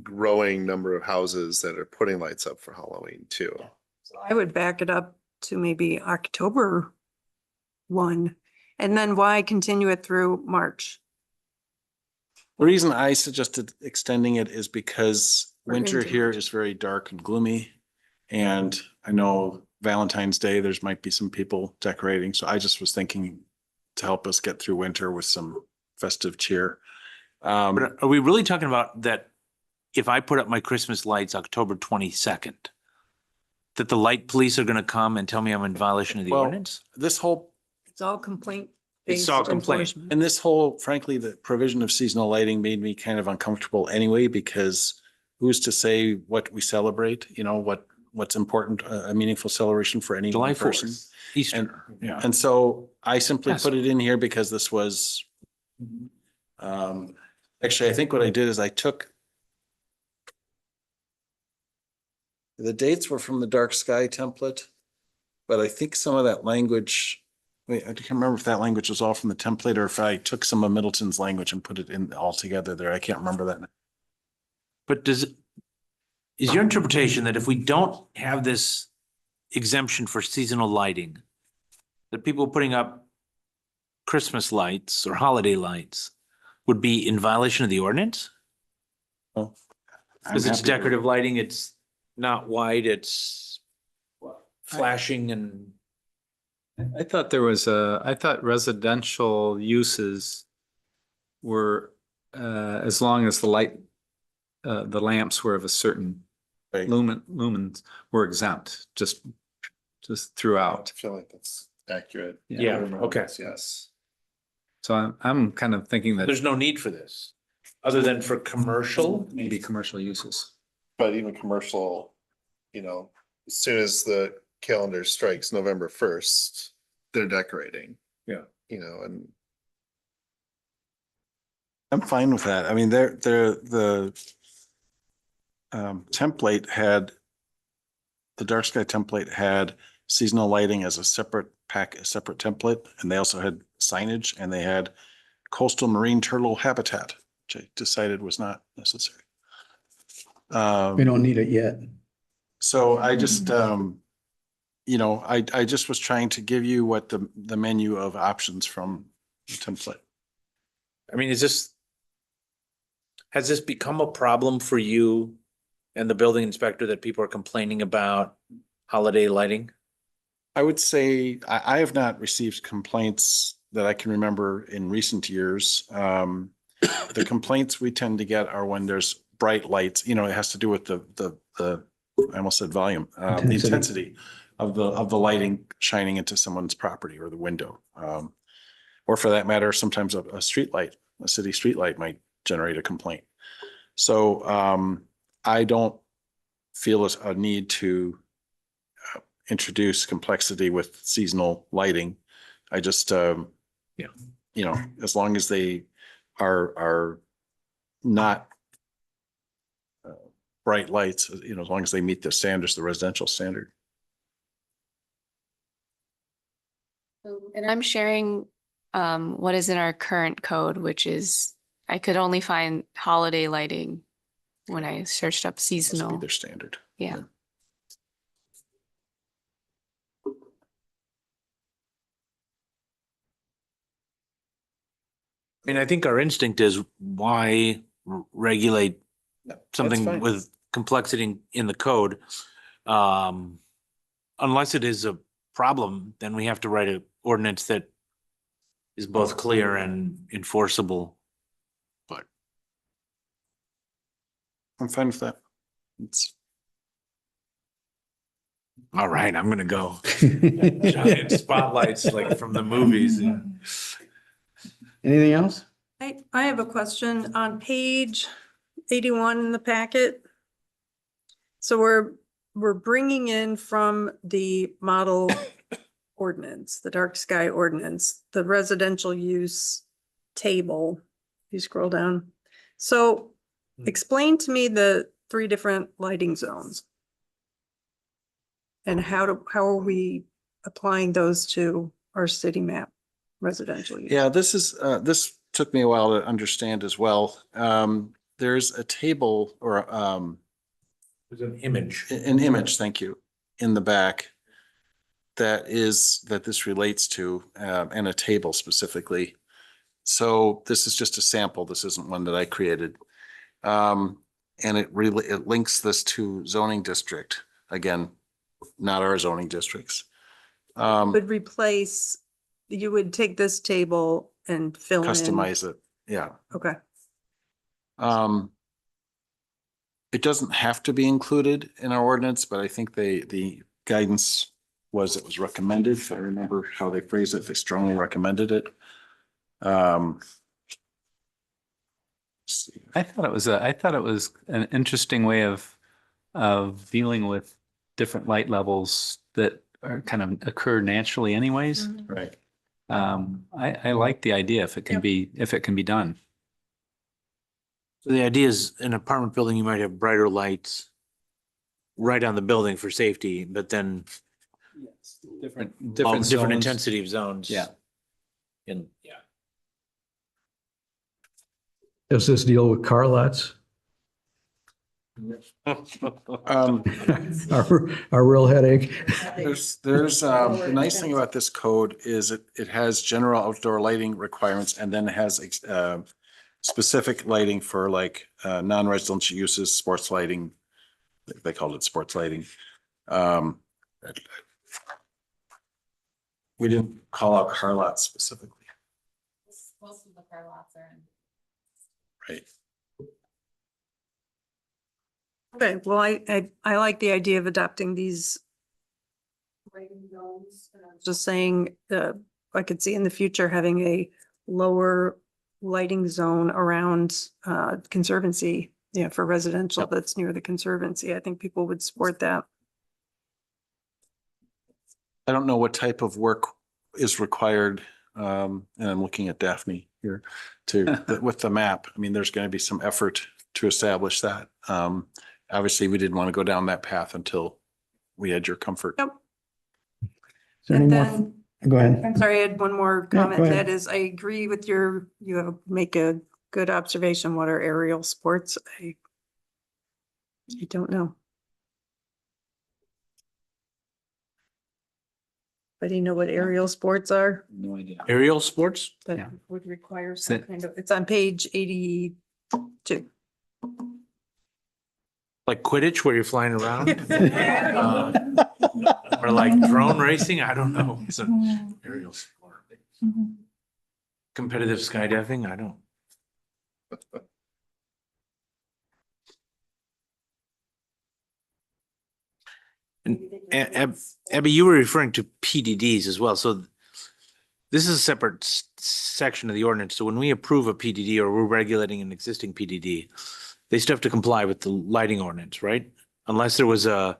growing number of houses that are putting lights up for Halloween too. I would back it up to maybe October 1, and then why continue it through March? The reason I suggested extending it is because We're winter into here March. is very dark and gloomy. And I know Valentine's Day, there's might be some people decorating. So I just was thinking to help us get through winter with some festive cheer. But are we really talking about that if I put up my Christmas lights October 22nd, that the light police are gonna come and tell me I'm in violation of the Well, ordinance? this whole, It's all complaint It's all based complaint. enforcement. And this whole, frankly, the provision of seasonal lighting made me kind of uncomfortable anyway, because who's to say what we celebrate, you know, what's important, a meaningful celebration for any July one person. 4th, Easter. Yeah. And so I simply Yes. put it in here because this was, actually, I think what I did is I took the dates were from the dark sky template, but I think some of that language, wait, I can't remember if that language was all from the template or if I took some of Middleton's language and put it in all together there. I can't remember that. But is your interpretation that if we don't have this exemption for seasonal lighting, that people putting up Christmas lights or holiday lights would be in violation of the ordinance? Oh, Because it's decorative lighting, it's not white, it's flashing and. I thought I thought residential uses were, as long as the lamps were of a certain Right. lumens were exempt, just throughout. I feel like that's accurate. Yeah, okay. Yes. So I'm kind of thinking that There's no need for this, other than for commercial. maybe commercial uses. But even commercial, you know, as soon as the calendar strikes November 1st, they're decorating. Yeah. You know, and I'm fine with that. I mean, the template had, the dark sky template had seasonal lighting as a separate template, and they also had signage, and they had coastal marine turtle habitat, which I decided was not necessary. We don't need it yet. So I just, you know, I just was trying to give you what the menu of options from the template. I mean, has this become a problem for you and the building inspector that people are complaining about holiday lighting? I would say I have not received complaints that I can remember in recent years. The complaints we tend to get are when there's bright lights, you know, it has to do with the I almost said volume, the intensity of the lighting shining into someone's property or the window. Or for that matter, sometimes a street light, a city street light might generate a complaint. So I don't feel a need to introduce complexity with seasonal lighting. I just, you know, as long as they are not bright lights, you know, as long as they meet the standards, the residential standard. And I'm sharing what is in our current code, which is, I could only find holiday lighting when I searched up Must be seasonal. their standard. Yeah. I mean, I think our instinct is why regulate No, that's something fine. with complexity in the code? Unless it is a problem, then we have to write an ordinance that is both clear and enforceable. But I'm fine with that. It's all right, I'm gonna go. Giant spotlights like from the movies. Anything else? I have a question on page 81 in the packet. So we're bringing in from the model ordinance, the dark sky ordinance, the residential use table. You scroll down. So explain to me the 3 different lighting zones. And how are we applying those to our city map residential use? Yeah, this is, this took me a while to understand as well. There's a table or, There's an image. an image, thank you, in the back that this relates to, and a table specifically. So this is just a sample. This isn't one that I created. And it links this to zoning district. Again, not our zoning districts. Would replace, you would take this table and fill in. Customize it. Yeah. Okay. It doesn't have to be included in our ordinance, but I think the guidance was it was recommended. If I remember how they phrased it, they strongly recommended it. let's see. I thought it was an interesting way of dealing with different light levels that are kind of occur naturally anyways. Right. I like the idea if it can be done. So the idea is in an apartment building, you might have brighter lights right on the building for safety, but then Different all the different different zones. intensity of zones. Yeah. And yeah. Does this deal with car lots? Um, Our real headache. the nice thing about this code is it has general outdoor lighting requirements and then it has specific lighting for like non-residential uses, sports lighting. They called it sports lighting. We didn't call out car lots specifically. Most of the car lots are in. Right. Okay, well, I like the idea of adopting these lighting zones. And I was just saying, I could see in the future having a lower lighting zone around Conservancy, for residential that's near the Conservancy. I think people would support that. I don't know what type of work is required. And I'm looking at Daphne here with the map. I mean, there's going to be some effort to establish that. Obviously, we didn't want to go down that path until we had your comfort. Yep. Is there any And more? then, Go ahead. I'm sorry, I had one more Yeah, comment. go ahead. That is, I agree with make a good observation. What are aerial sports? I don't know. But do you know what aerial sports are? No idea. Aerial sports? That Yeah. would require some That- kind of, it's on page 82. Like Quidditch where you're flying around? Or like drone racing? I don't know. It's an aerial sport. Competitive skydiving? I don't. And Abby, you were referring to PDDs as well. So this is a separate section of the ordinance. So when we approve a PDD or we're regulating an existing PDD, they still have to comply with the lighting ordinance, right? Unless there was an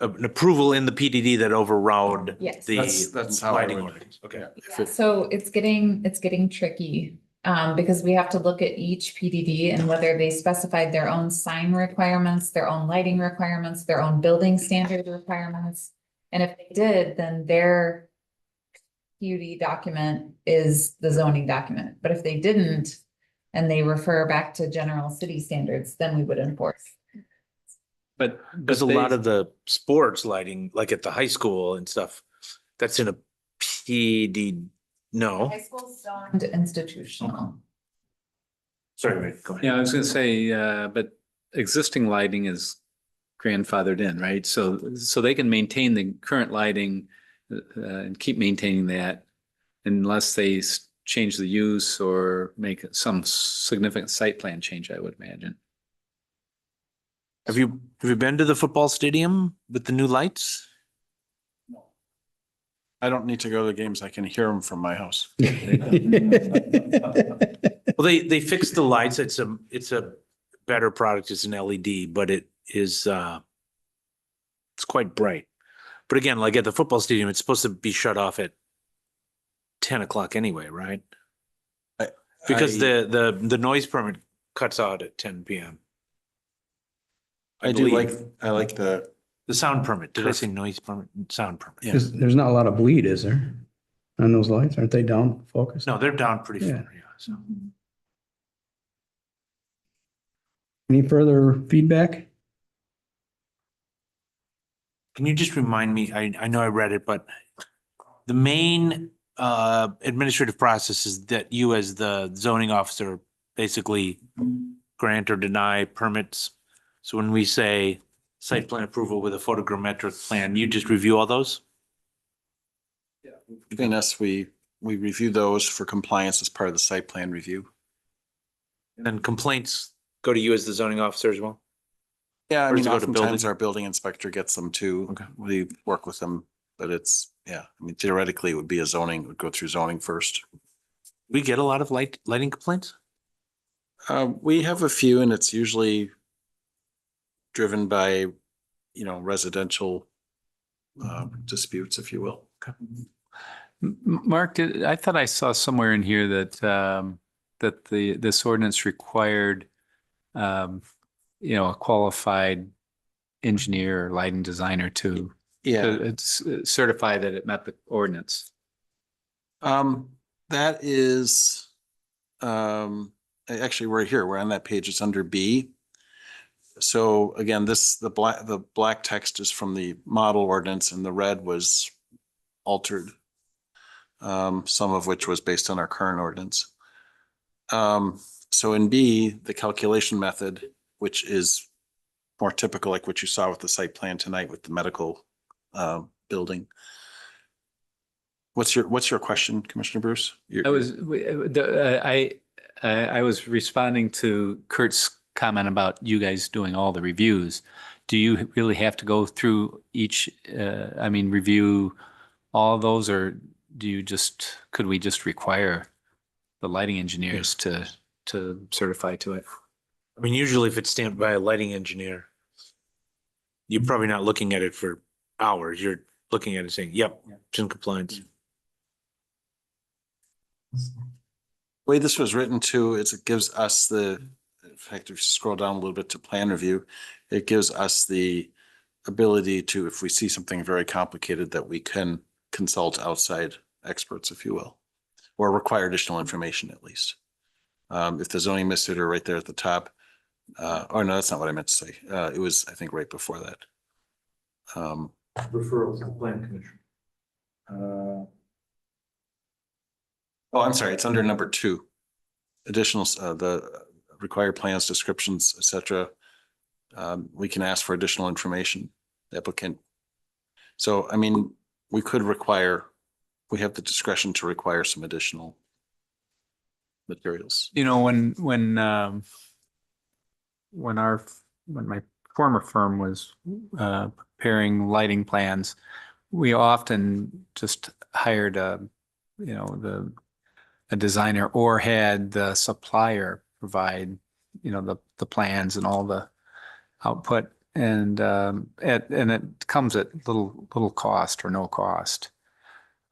approval in the PDD that overrode Yes. the That's how I lighting would- ordinance. Okay. If it- So it's getting tricky, because we have to look at each PDD and whether they specified their own sign requirements, their own lighting requirements, their own building standard requirements. And if they did, then their PUD document is the zoning document. But if they didn't, and they refer back to general city standards, then we would enforce. But Because a lot of the sports lighting, like at the high school and stuff, that's in a PD. No, High school zoned institutional. sorry, Rick, go ahead. Yeah, I was gonna say, but existing lighting is grandfathered in, right? So they can maintain the current lighting and keep maintaining that unless they change the use or make some significant site plan change, I would imagine. Have you been to the football stadium with the new lights? I don't need to go to the games. I can hear them from my house. Well, they fixed the lights. It's a better product. It's an LED, but it is it's quite bright. But again, like at the football stadium, it's supposed to be shut off at 10 o'clock anyway, right? Because the noise permit cuts out at 10 p.m. I do believe. I like the The sound permit. Did I say noise permit? Sound permit. Yeah. There's not a lot of bleed, is there? On those lights? Aren't they down focused? No, they're down pretty Yeah. far, yeah. So Any further feedback? can you just remind me, I know I read it, but the main administrative process is that you as the zoning officer basically grant or deny permits. So when we say site plan approval with a photogrammetric plan, you just review all those? between us, we review those for compliance as part of the site plan review. And then complaints go to you as the zoning officer as well? Yeah, I Or does mean, it go to oftentimes building? our building inspector gets them too. Okay. We work with them, but it's, yeah, I mean, theoretically, it would be a zoning, it would go through zoning first. We get a lot of lighting complaints? We have a few, and it's usually driven by, residential disputes, if you will. Mark, I thought I saw somewhere in here that, that this ordinance required, a qualified engineer or lighting designer to certify that it met the ordinance. That is, actually, we're here, we're on that page, it's under B. So again, the black text is from the model ordinance and the red was altered. Some of which was based on our current ordinance. So in B, the calculation method, which is more typical, like what you saw with the site plan tonight with the medical building. What's your question, Commissioner Bruce? I was responding to Kurt's comment about you guys doing all the reviews. Do you really have to go through each, review all those, or could we just require the lighting engineers to certify to it? I mean, usually if it's stamped by a lighting engineer, you're probably not looking at it for hours. You're looking at it saying, yep, it's in compliance. The way this was written too, is it gives us in fact, if you scroll down a little bit to plan review, it gives us the ability to, if we see something very complicated, that we can consult outside experts, if you will, or require additional information at least. If the zoning administrator right there at the top, no, that's not what I meant to say. It was, I think, right before that. Referral to the plan commission. Oh, I'm sorry, it's under number 2. Additional, the required plans, descriptions, etc. We can ask for additional information, the applicant. So, I mean, we have the discretion to require some additional materials. When my former firm was preparing lighting plans, we often just hired a designer or had the supplier provide, the plans and all the output, and it comes at little cost or no cost.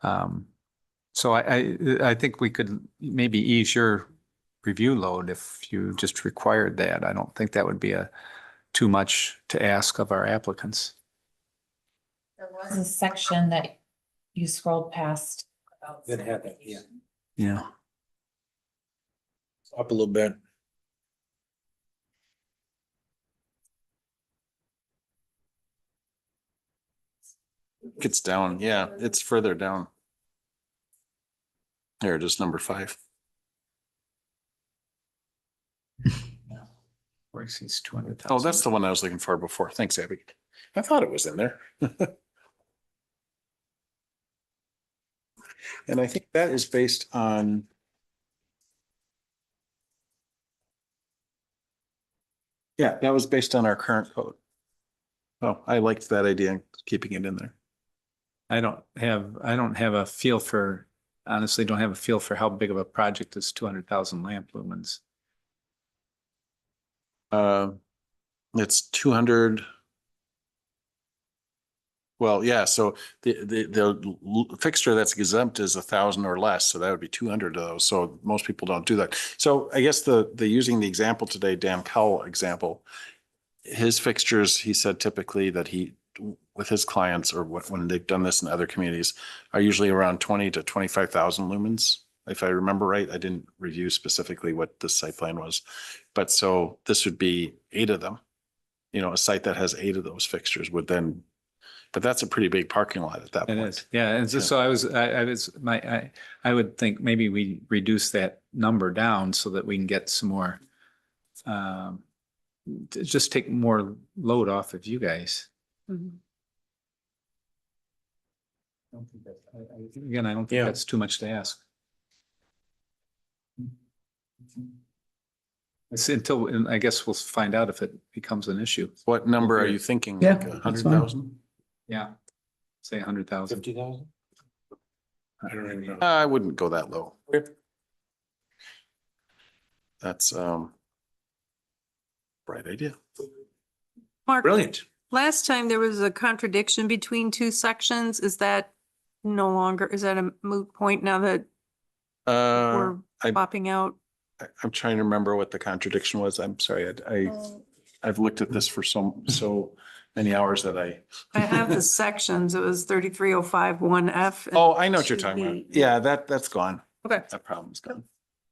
So I think we could maybe ease your review load if you just required that. I don't think that would be too much to ask of our applicants. There was a section that you scrolled past. That happened, yeah. Yeah. Up a little bit. It's down, yeah, it's further down. There it is, number 5. Where he sees 200,000. Oh, that's the one I was looking for before. Thanks, Abby. I thought it was in there. And I think that is based on. Yeah, that was based on our current code. Oh, I liked that idea, keeping it in there. I don't have a feel for, honestly, don't have a feel for how big of a project is 200,000 lamp lumens. It's 200. Well, yeah, so the fixture that's exempt is 1,000 or less, so that would be 200 of those. So most people don't do that. So I guess the using the example today, Dan Cowell example, his fixtures, he said typically that with his clients, or when they've done this in other communities, are usually around 20 to 25,000 lumens. If I remember right, I didn't review specifically what the site plan was, but so this would be 8 of them. A site that has 8 of those fixtures would then, but that's a pretty big parking lot at that point. It is, yeah. And so I would think maybe we reduce that number down so that we can get some more, just take more load off of you guys. Mhm. I don't think that's too much to ask. And I guess we'll find out if it becomes an issue. What number are you thinking? Yeah, Like that's fine. 100,000? Yeah. Say 100,000. 50,000? I don't even know. I wouldn't go that low. that's, bright idea. Mark, Brilliant. last time there was a contradiction between two sections. Is that no longer, is that a moot point now that we're I, swapping out? I'm trying to remember what the contradiction was. I'm sorry. I've looked at this for so many hours that I have the sections. It was 33051F. oh, I know what you're talking about. Yeah, that's gone. Okay. That problem's gone.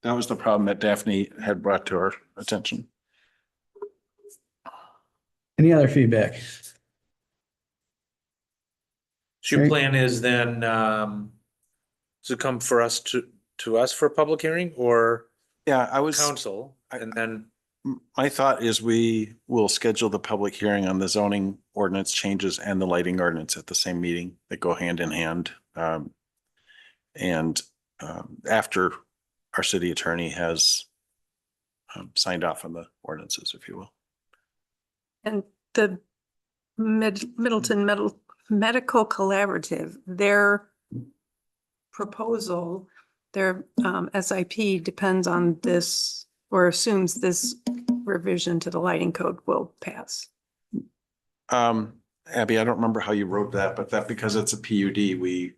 That was the problem that Daphne had brought to our attention. Any other feedback? So your Great. plan is then, to come for us to us for a public hearing or Yeah, I was. council and then, My thought is we will schedule the public hearing on the zoning ordinance changes and the lighting ordinance at the same meeting that go hand in hand. After our city attorney has signed off on the ordinances, if you will. And the Middleton Medical Collaborative, their proposal, their SIP depends on this or assumes this revision to the lighting code will pass. Abby, I don't remember how you wrote that, but that because it's a PUD, we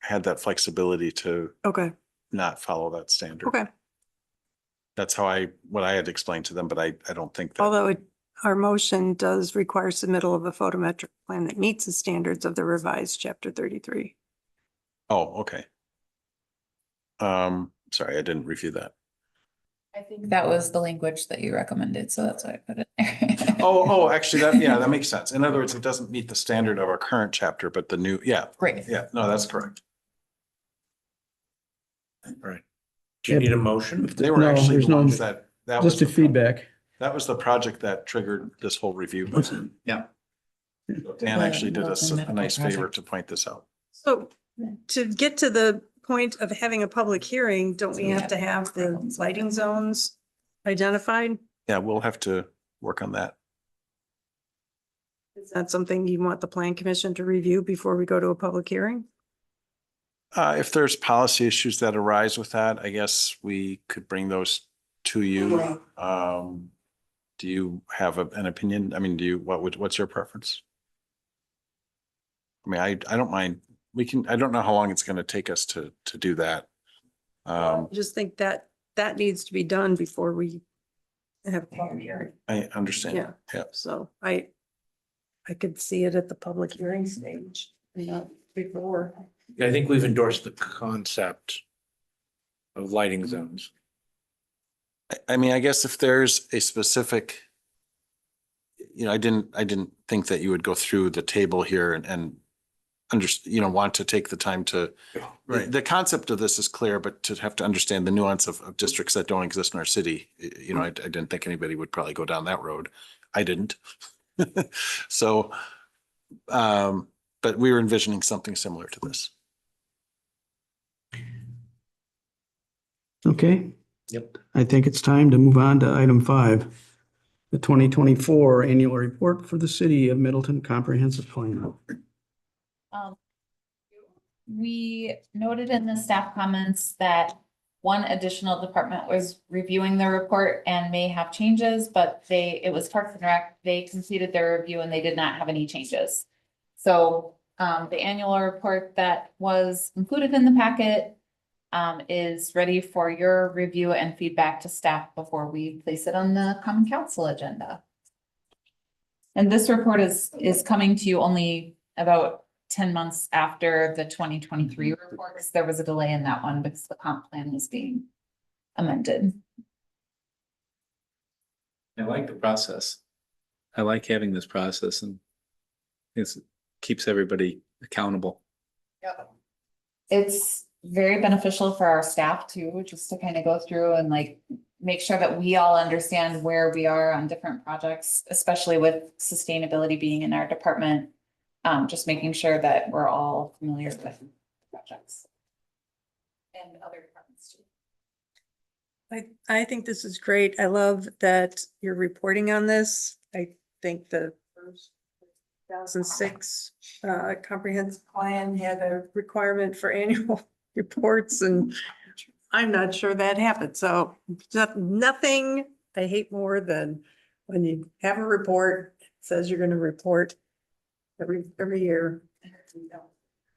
had that flexibility to Okay, not follow that standard. okay. That's how what I had explained to them, but I don't think that. Although our motion does require submittal of a photometric plan that meets the standards of the revised chapter 33. Oh, okay. Sorry, I didn't review that. I think that was the language that you recommended, so that's why I put it there. Oh, actually, that makes sense. In other words, it doesn't meet the standard of our current chapter, but the new, yeah. Great. Yeah, no, that's correct. right. Do you need a motion? They were No, actually there's the no- ones that was Just a the feedback. That was the project that triggered this whole review. Yeah. Dan actually did us a Medical nice favor project. to point this out. So to get to the point of having a public hearing, don't we have to have the lighting zones identified? Yeah, we'll have to work on that. Is that something you want the plan commission to review before we go to a public hearing? If there's policy issues that arise with that, I guess we could bring those to you. Do you have an opinion? I mean, what's your preference? I mean, I don't mind. I don't know how long it's going to take us to do that. I just think that needs to be done before we have a public hearing. I understand. Yeah. Yeah. So I could see it at the public hearing stage, not before. I think we've endorsed the concept of lighting zones. I mean, I guess if there's a specific, I didn't think that you would go through the table here and want to take the time to. Right. The concept of this is clear, but to have to understand the nuance of districts that don't exist in our city, I didn't think anybody would probably go down that road. I didn't. So, but we were envisioning something similar to this. Okay, Yep. I think it's time to move on to item 5. The 2024 annual report for the City of Middleton Comprehensive Plan. We noted in the staff comments that one additional department was reviewing the report and may have changes, but it was Parks and Rec. They completed their review and they did not have any changes. So the annual report that was included in the packet is ready for your review and feedback to staff before we place it on the common council agenda. And this report is coming to you only about 10 months after the 2023 report, because there was a delay in that one because the comp plan was being amended. I like the process. I like having this process and it keeps everybody accountable. It's very beneficial for our staff too, just to kind of go through and make sure that we all understand where we are on different projects, especially with sustainability being in our department. Just making sure that we're all familiar with projects. And other departments too. I think this is great. I love that you're reporting on this. I think the first 2006 comprehensive plan had a requirement for annual reports, and I'm not sure that happened. So nothing I hate more than when you have a report, it says you're gonna report every year.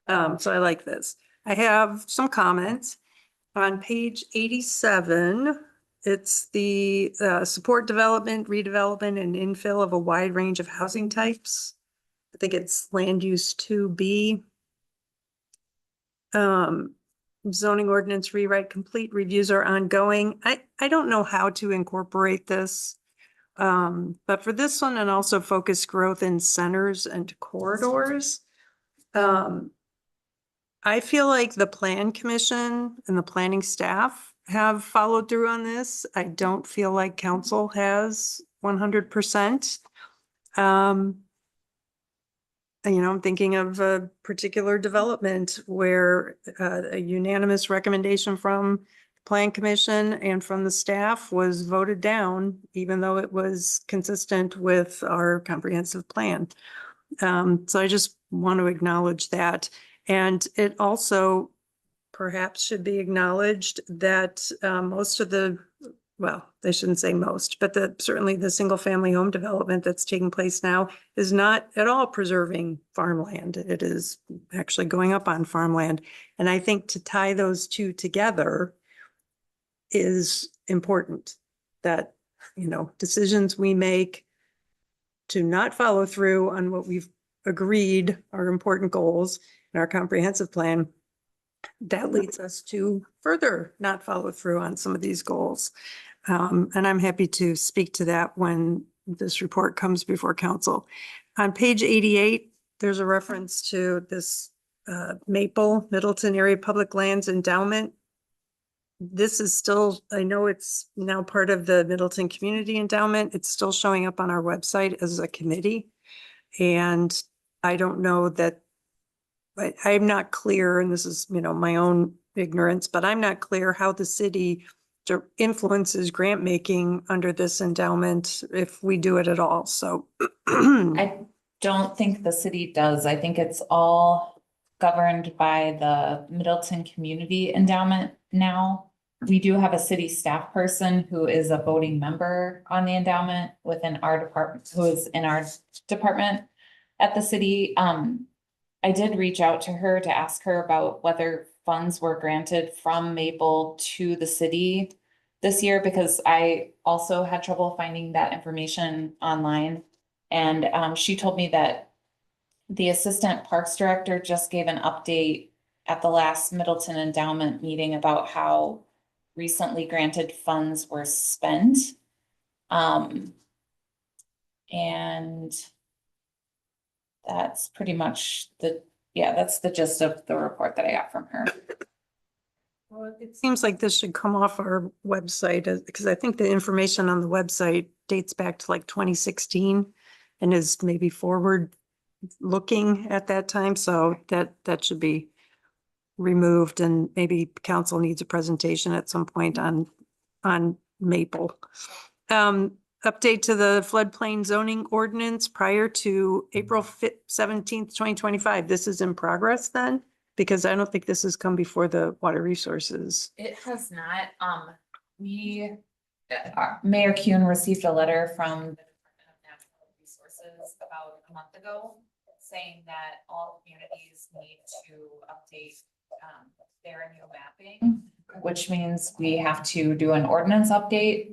So I like this. I have some comments. On page 87, it's the support development, redevelopment, and infill of a wide range of housing types. I think it's land use 2B. Zoning ordinance rewrite complete, reviews are ongoing. I don't know how to incorporate this. But for this one, and also focus growth in centers and corridors. I feel like the plan commission and the planning staff have followed through on this. I don't feel like council has 100%. You know, I'm thinking of a particular development where a unanimous recommendation from the plan commission and from the staff was voted down, even though it was consistent with our comprehensive plan. So I just want to acknowledge that. And it also perhaps should be acknowledged that most of the, well, they shouldn't say most, but certainly the single family home development that's taking place now is not at all preserving farmland. It is actually going up on farmland. And I think to tie those two together is important, that, you know, decisions we make to not follow through on what we've agreed are important goals in our comprehensive plan, that leads us to further not follow through on some of these goals. And I'm happy to speak to that when this report comes before council. On page 88, there's a reference to this Middleton Area Public Lands Endowment. This is still, I know it's now part of the Middleton Community Endowment. It's still showing up on our website as a committee. And I don't know that, I'm not clear, and this is, you know, my own ignorance, but I'm not clear how the city influences grant making under this endowment if we do it at all. So I don't think the city does. I think it's all governed by the Middleton Community Endowment now. We do have a city staff person who is a voting member on the endowment within our department, who is in our department at the city. I did reach out to her to ask her about whether funds were granted from Maple to the city this year, because I also had trouble finding that information online. And she told me that the assistant parks director just gave an update at the last Middleton Endowment meeting about how recently granted funds were spent. And that's pretty much that's the gist of the report that I got from her. well, it seems like this should come off our website, because I think the information on the website dates back to like 2016 and is maybe forward looking at that time. So that should be removed, and maybe council needs a presentation at some point on Maple. Update to the floodplain zoning ordinance prior to April 17th, 2025. This is in progress then? Because I don't think this has come before the Water Resources. It has not, Mayor Kuhn received a letter from the Department of Natural Resources about a month ago saying that all communities need to update their new mapping, which means we have to do an ordinance update.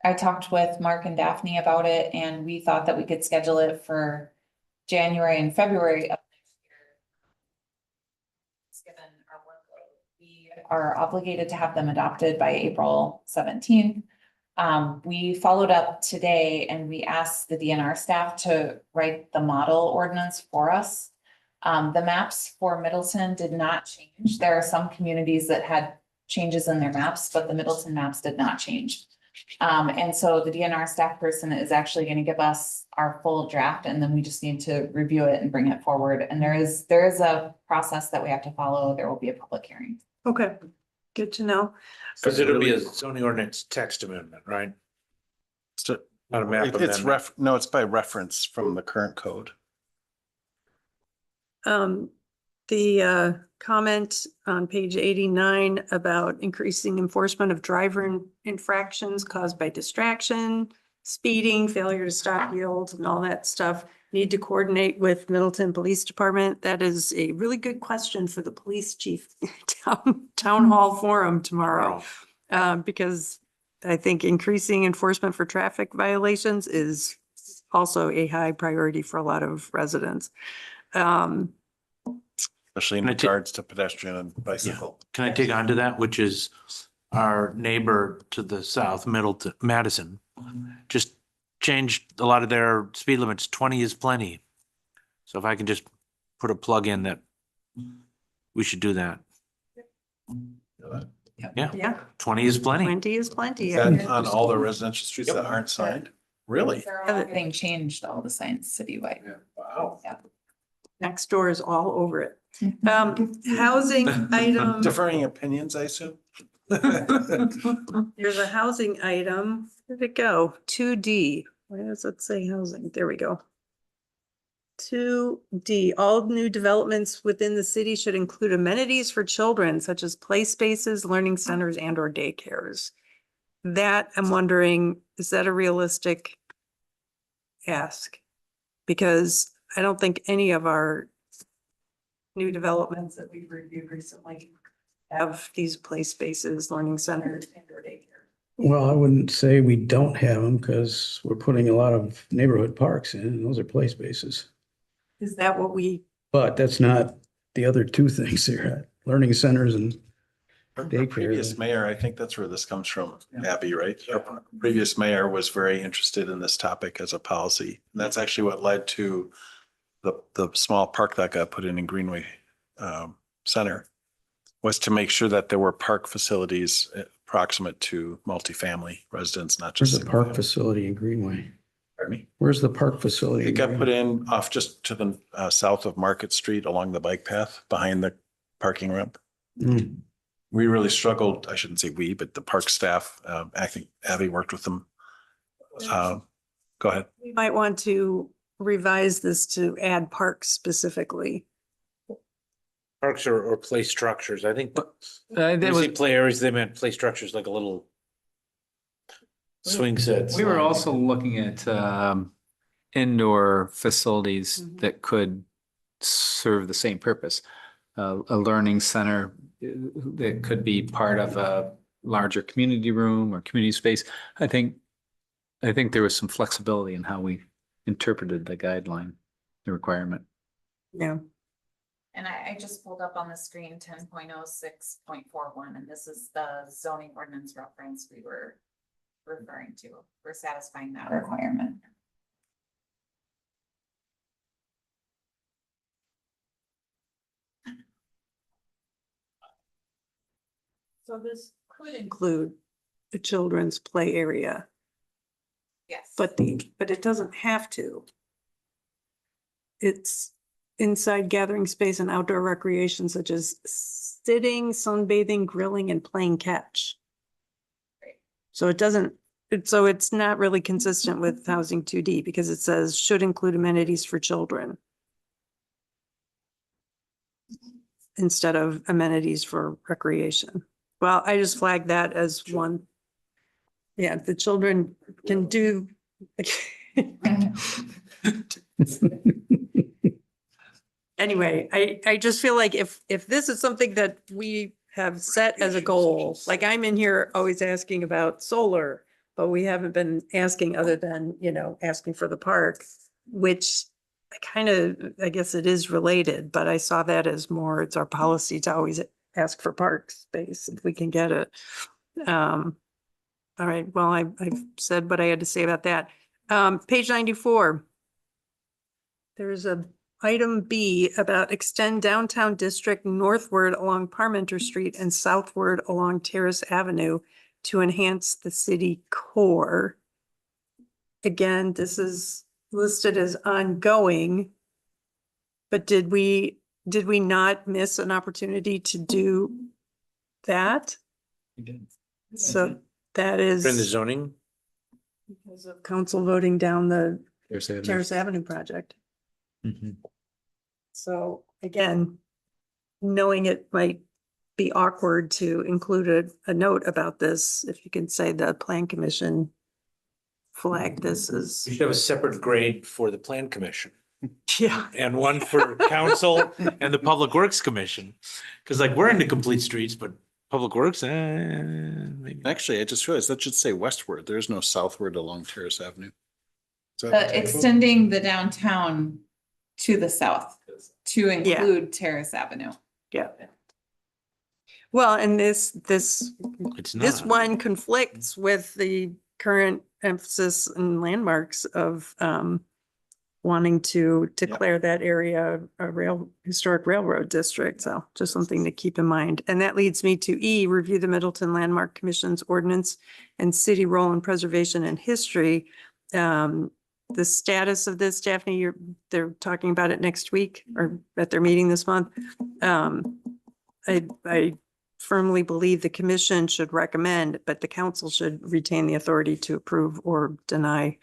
I talked with Mark and Daphne about it, and we thought that we could schedule it for January and February of next year. Given our workload, we are obligated to have them adopted by April 17th. We followed up today and we asked the DNR staff to write the model ordinance for us. The maps for Middleton did not change. There are some communities that had changes in their maps, but the Middleton maps did not change. And so the DNR staff person is actually going to give us our full draft, and then we just need to review it and bring it forward. And there is a process that we have to follow. There will be a public hearing. Okay, good to know. Because it'll be a zoning ordinance text amendment, right? Not a map amendment. No, it's by reference from the current code. the comment on page 89 about increasing enforcement of driver infractions caused by distraction, speeding, failure to stop, yield, and all that stuff. Need to coordinate with Middleton Police Department. That is a really good question for the police chief town hall forum tomorrow. Because I think increasing enforcement for traffic violations is also a high priority for a lot of residents. Especially in Can I ta- regards to pedestrian and bicycle. Can I take on to that, which is our neighbor to the south, Middleton, Madison, just changed a lot of their speed limits. 20 is plenty. So if I can just put a plug in that we should do that. Yeah, Yeah, 20 is plenty. 20 is plenty. Is that on all the residential streets that aren't signed? Really? They're all getting changed, all the signs citywide. Wow. Next door is all over it. Housing item. Differing opinions, I assume? There's a housing item. Where'd it go? 2D. Where does it say housing? There we go. 2D, all new developments within the city should include amenities for children such as play spaces, learning centers, and or daycares. That I'm wondering, is that a realistic ask? Because I don't think any of our new developments that we've reviewed recently have these play spaces, learning centers, and or daycare. Well, I wouldn't say we don't have them because we're putting a lot of neighborhood parks in, and those are play spaces. Is that what we, But that's not the other two things here, learning centers and Our daycare. previous mayor, I think that's where this comes from, Abby, right? Our previous mayor was very interested in this topic as a policy. And that's actually what led to the small park that got put in Greenway Center, was to make sure that there were park facilities proximate to multifamily residents, not just. Where's the park facility in Greenway? Pardon me? Where's the park facility? It in got Greenway? put in off just to the south of Market Street along the bike path behind the parking ramp. Hmm. We really struggled, I shouldn't say we, but the park staff, I think Abby worked with them. Go ahead. we might want to revise this to add parks specifically. Parks or play structures. I think There when was, they play areas, they meant play structures like a little swing sets. we were also looking at indoor facilities Mhm. that could serve the same purpose. A learning center that could be part of a larger community room or community space. I think there was some flexibility in how we interpreted the guideline, the requirement. Yeah. And I just pulled up on the screen 10.06.41, and this is the zoning ordinance reference we were referring to. We're satisfying that requirement. So this could include the children's play area, Yes. but it doesn't have to. It's inside gathering space and outdoor recreation such as sitting, sunbathing, grilling, and playing catch. Right. So it doesn't, so it's not really consistent with housing 2D because it says should include amenities for children instead of amenities for recreation. Well, I just flagged that as one. Yeah, the children can do. Anyway, I just feel like if this is something that we have set as a goal, like I'm in here always asking about solar, but we haven't been asking other than, asking for the park, which I guess it is related, but I saw that as more, it's our policy to always ask for park space if we can get it. All right, well, I've said what I had to say about that. Page 94. There's a item B about extend downtown district northward along Parmenter Street and southward along Terrace Avenue to enhance the city core. Again, this is listed as ongoing. But did we not miss an opportunity to do that? So that is In the zoning, because of council voting down the There's a- Terrace Avenue project. Mhm. So again, knowing it might be awkward to include a note about this, if you can say the plan commission flagged this as, We should have a separate grade for the plan commission yeah. and one for council and the Public Works Commission. Cause like we're into complete streets, but Public Works, maybe. Actually, I just realized that should say westward. There's no southward along Terrace Avenue. Is that a typo? Extending the downtown to the south to include Terrace Avenue. Yeah. Well, and this It's this not. one conflicts with the current emphasis and landmarks of wanting to declare that area a historic railroad district. So just something to keep in mind. And that leads me to E, review the Middleton Landmark Commission's ordinance and city role in preservation and history. The status of this, Daphne, they're talking about it next week or at their meeting this month. I firmly believe the commission should recommend, but the council should retain the authority to approve or deny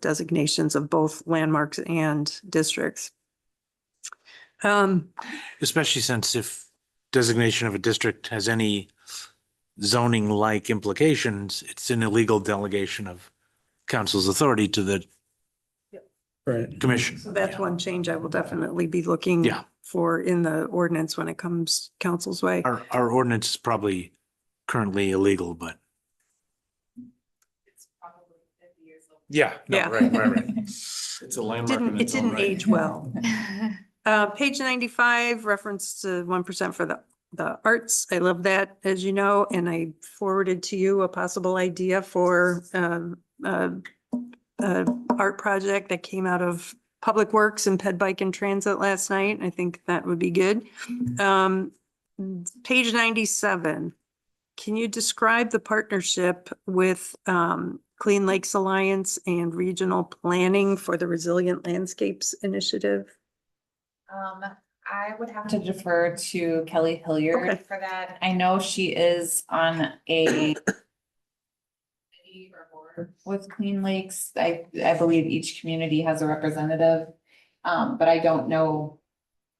designations of both landmarks and districts. Especially since if designation of a district has any zoning-like implications, it's an illegal delegation of council's authority to the Right. commission. So that's one change I will definitely be looking Yeah. for in the ordinance when it comes council's way. Our ordinance is probably currently illegal, but. It's probably 50 years old. Yeah. Yeah. Right. It's a landmark. in It its own didn't right. age well. Page 95, reference to 1% for the arts. I love that, as you know, and I forwarded to you a possible idea for art project that came out of Public Works and Ped Bike and Transit last night. I think that would be good. Page 97. Can you describe the partnership with Clean Lakes Alliance and regional planning for the Resilient Landscapes Initiative? I would have to defer to Kelly Hilliard Okay. for that. I know she is on a committee or board with Clean Lakes. I believe each community has a representative, but I don't know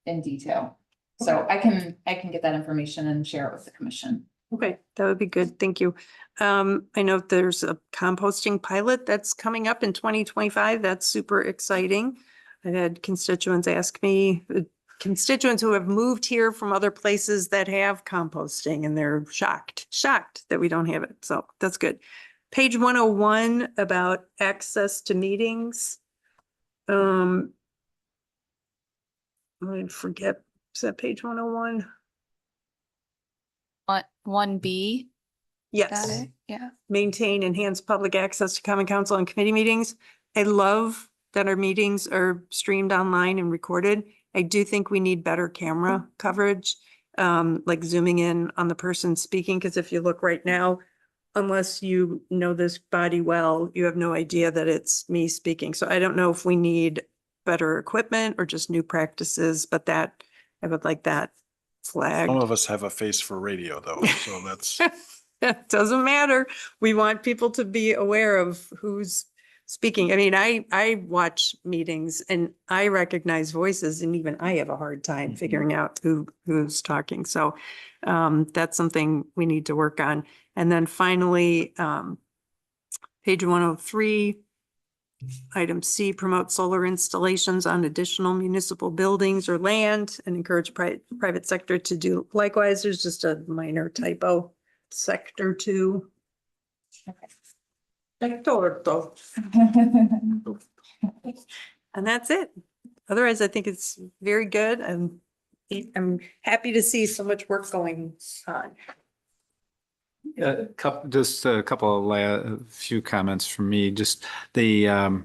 in detail. So I can get that information and share it with the commission. Okay, that would be good. Thank you. I know there's a composting pilot that's coming up in 2025. That's super exciting. I've had constituents ask me, constituents who have moved here from other places that have composting, and they're shocked that we don't have it. So that's good. Page 101 about access to meetings. I forget, is that page 101? 1B. Got Yes. it. Yeah. Maintain enhanced public access to common council and committee meetings. I love that our meetings are streamed online and recorded. I do think we need better camera coverage, like zooming in on the person speaking, because if you look right now, unless you know this body well, you have no idea that it's me speaking. So I don't know if we need better equipment or just new practices, but that, I would like that flagged. Some of us have a face for radio though, so that's. It doesn't matter. We want people to be aware of who's speaking. I mean, I watch meetings and I recognize voices, and even I have a hard time figuring out who's talking. So that's something we need to work on. And then finally, page 103, item C, promote solar installations on additional municipal buildings or land and encourage private sector to do likewise. There's just a minor typo. Sector 2. Okay. Sector. And that's it. Otherwise, I think it's very good. I'm happy to see so much work going on. Just a couple of few comments from me. Just the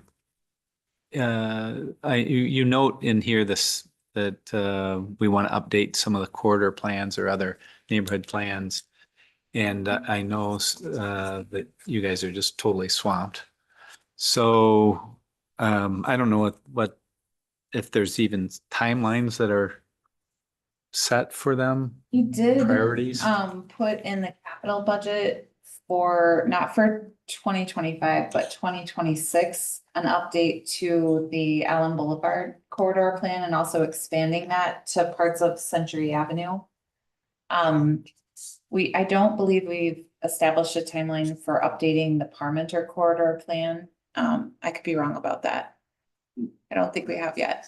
you note in here this that we want to update some of the corridor plans or other neighborhood plans. And I know that you guys are just totally swamped. So I don't know what if there's even timelines that are set for them. You did Priorities. put in the capital budget for, not for 2025, but 2026, an update to the Allen Boulevard corridor plan and also expanding that to parts of Century Avenue. I don't believe we've established a timeline for updating the Parmenter corridor plan. I could be wrong about that. I don't think we have yet.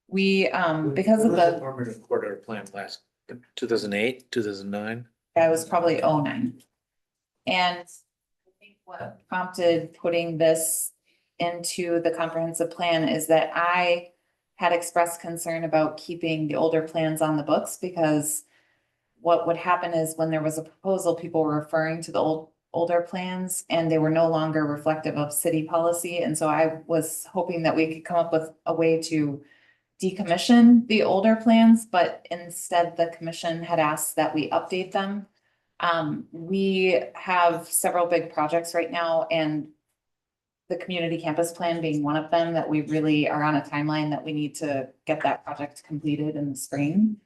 We, because of the, Quarter plan last, 2008, 2009. I was probably 09. And I think what prompted putting this into the comprehensive plan is that I had expressed concern about keeping the older plans on the books, because what would happen is when there was a proposal, people were referring to the older plans and they were no longer reflective of city policy. And so I was hoping that we could come up with a way to decommission the older plans, but instead the commission had asked that we update them. We have several big projects right now, and the community campus plan being one of them, that we really are on a timeline that we need to get that project completed in the spring.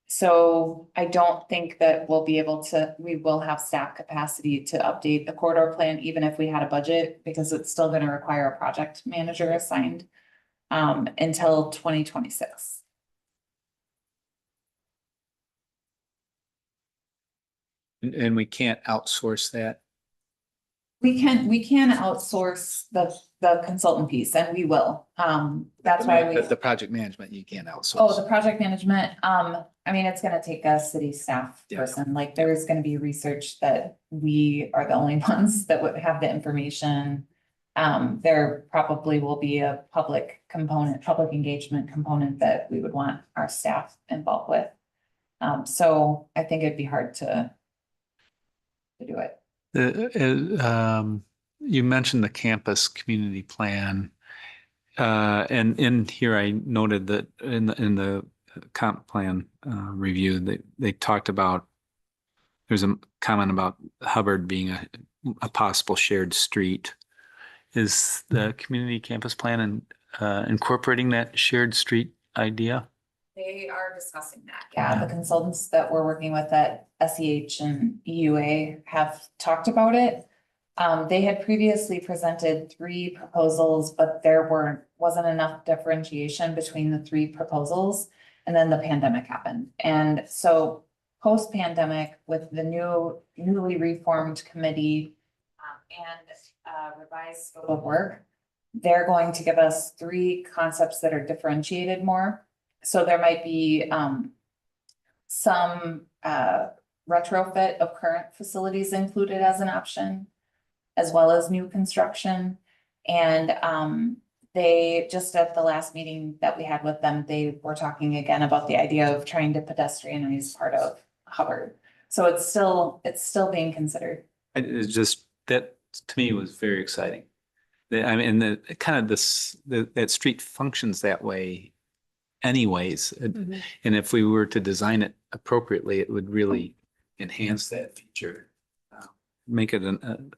So I don't think that we will have staff capacity to update the corridor plan, even if we had a budget, because it's still going to require a project manager assigned until 2026. And we can't outsource that. We can outsource the consultant piece, and we will. That's why The project management, you can't outsource. Oh, the project management, I mean, it's gonna take a city staff Yeah. person, like there's gonna be research that we are the only ones that would have the information. There probably will be a public engagement component that we would want our staff involved with. So I think it'd be hard to do it. You mentioned the campus community plan. And in here, I noted that in the comp plan review, they talked about, there's a comment about Hubbard being a possible shared street. Is the community campus plan incorporating that shared street idea? They are discussing that. Yeah, the consultants that we're working with at SEH and EUA have talked about it. They had previously presented 3 proposals, but there wasn't enough differentiation between the 3 proposals. And then the pandemic happened. And so post-pandemic, with the newly reformed committee and revised scope of work, they're going to give us 3 concepts that are differentiated more. So there might be some retrofit of current facilities included as an option, as well as new construction. And they, just at the last meeting that we had with them, they were talking again about the idea of trying to pedestrianize part of Hubbard. So it's still being considered. It's just, that to me was very exciting. I mean, that street functions that way anyways. And if we were to design it appropriately, it would really enhance that feature. Make it an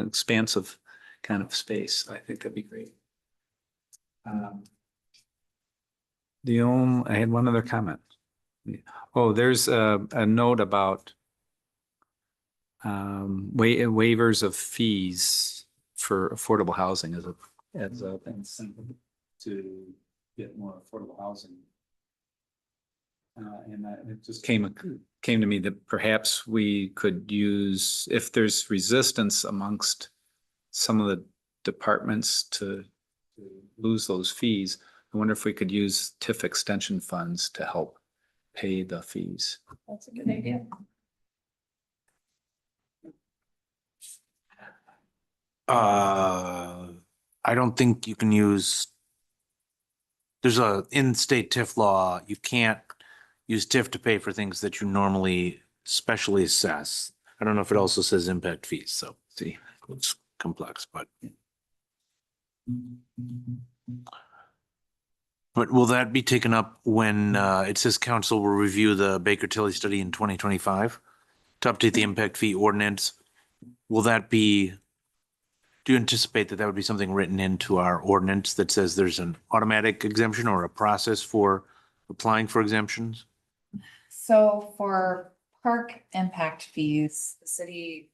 expansive kind of space. I think that'd be great. I had one other comment. Oh, there's a note about waivers of fees for affordable housing as a incentive to get more affordable housing. And it just came to me that perhaps we could use, if there's resistance amongst some of the departments to lose those fees, I wonder if we could use TIF extension funds to help pay the fees. That's a good idea. I don't think you can use, there's a in-state TIF law, you can't use TIF to pay for things that you normally specially assess. I don't know if it also says impact fees, so see, it's complex, but will that be taken up when it says council will review the Baker Tilly study in 2025 to update the impact fee ordinance? Will that be, do you anticipate that would be something written into our ordinance that says there's an automatic exemption or a process for applying for exemptions? So for park impact fees, the city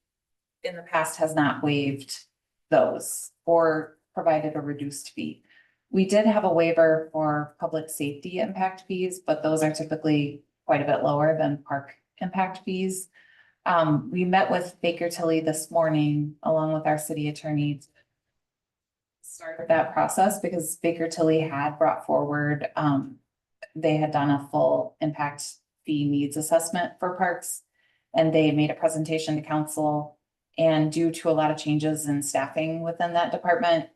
in the past has not waived those or provided a reduced fee. We did have a waiver for public safety impact fees, but those are typically quite a bit lower than park impact fees. We met with Baker Tilly this morning along with our city attorney to start that process because Baker Tilly had brought forward, they had done a full impact fee needs assessment for parks. And they made a presentation to council, and due to a lot of changes in staffing within that department,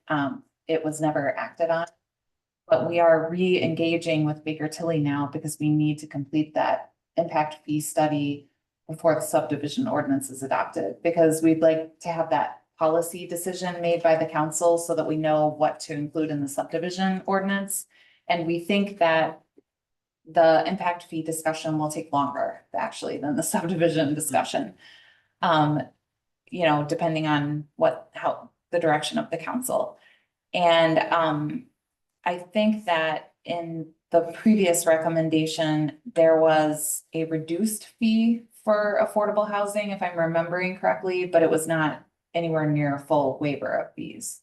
it was never acted on. But we are re-engaging with Baker Tilly now because we need to complete that impact fee study before the subdivision ordinance is adopted, because we'd like to have that policy decision made by the council so that we know what to include in the subdivision ordinance. And we think that the impact fee discussion will take longer actually than the subdivision discussion. You know, depending on how the direction of the council. And I think that in the previous recommendation, there was a reduced fee for affordable housing, if I'm remembering correctly, but it was not anywhere near a full waiver of fees.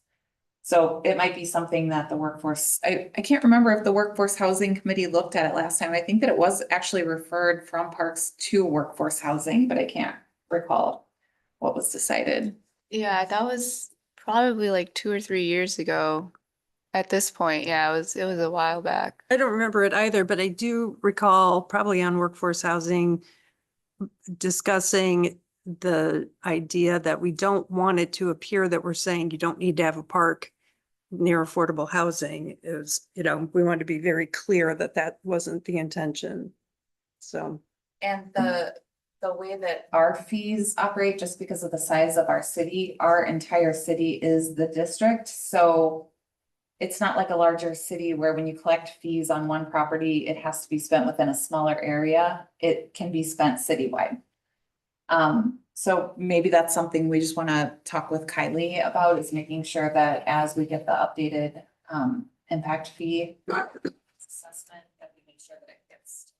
So it might be something that the workforce, I can't remember if the workforce housing committee looked at it last time. I think that it was actually referred from parks to workforce housing, but I can't recall what was decided. Yeah, that was probably like 2 or 3 years ago. At this point, yeah, it was a while back. I don't remember it either, but I do recall probably on workforce housing discussing the idea that we don't want it to appear that we're saying you don't need to have a park near affordable housing. It was, you know, we want to be very clear that that wasn't the intention. So. And the way that our fees operate, just because of the size of our city, our entire city is the district. So it's not like a larger city where when you collect fees on one property, it has to be spent within a smaller area. It can be spent citywide. So maybe that's something we just want to talk with Kylie about, is making sure that as we get the updated impact fee assessment, that we make sure that it gets.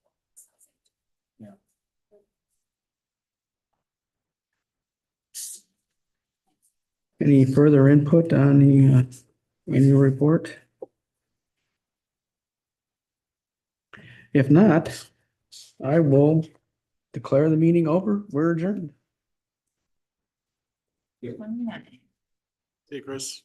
Any further input on the annual report? If not, I will declare the meeting over. We're adjourned. 29. Hey, Chris.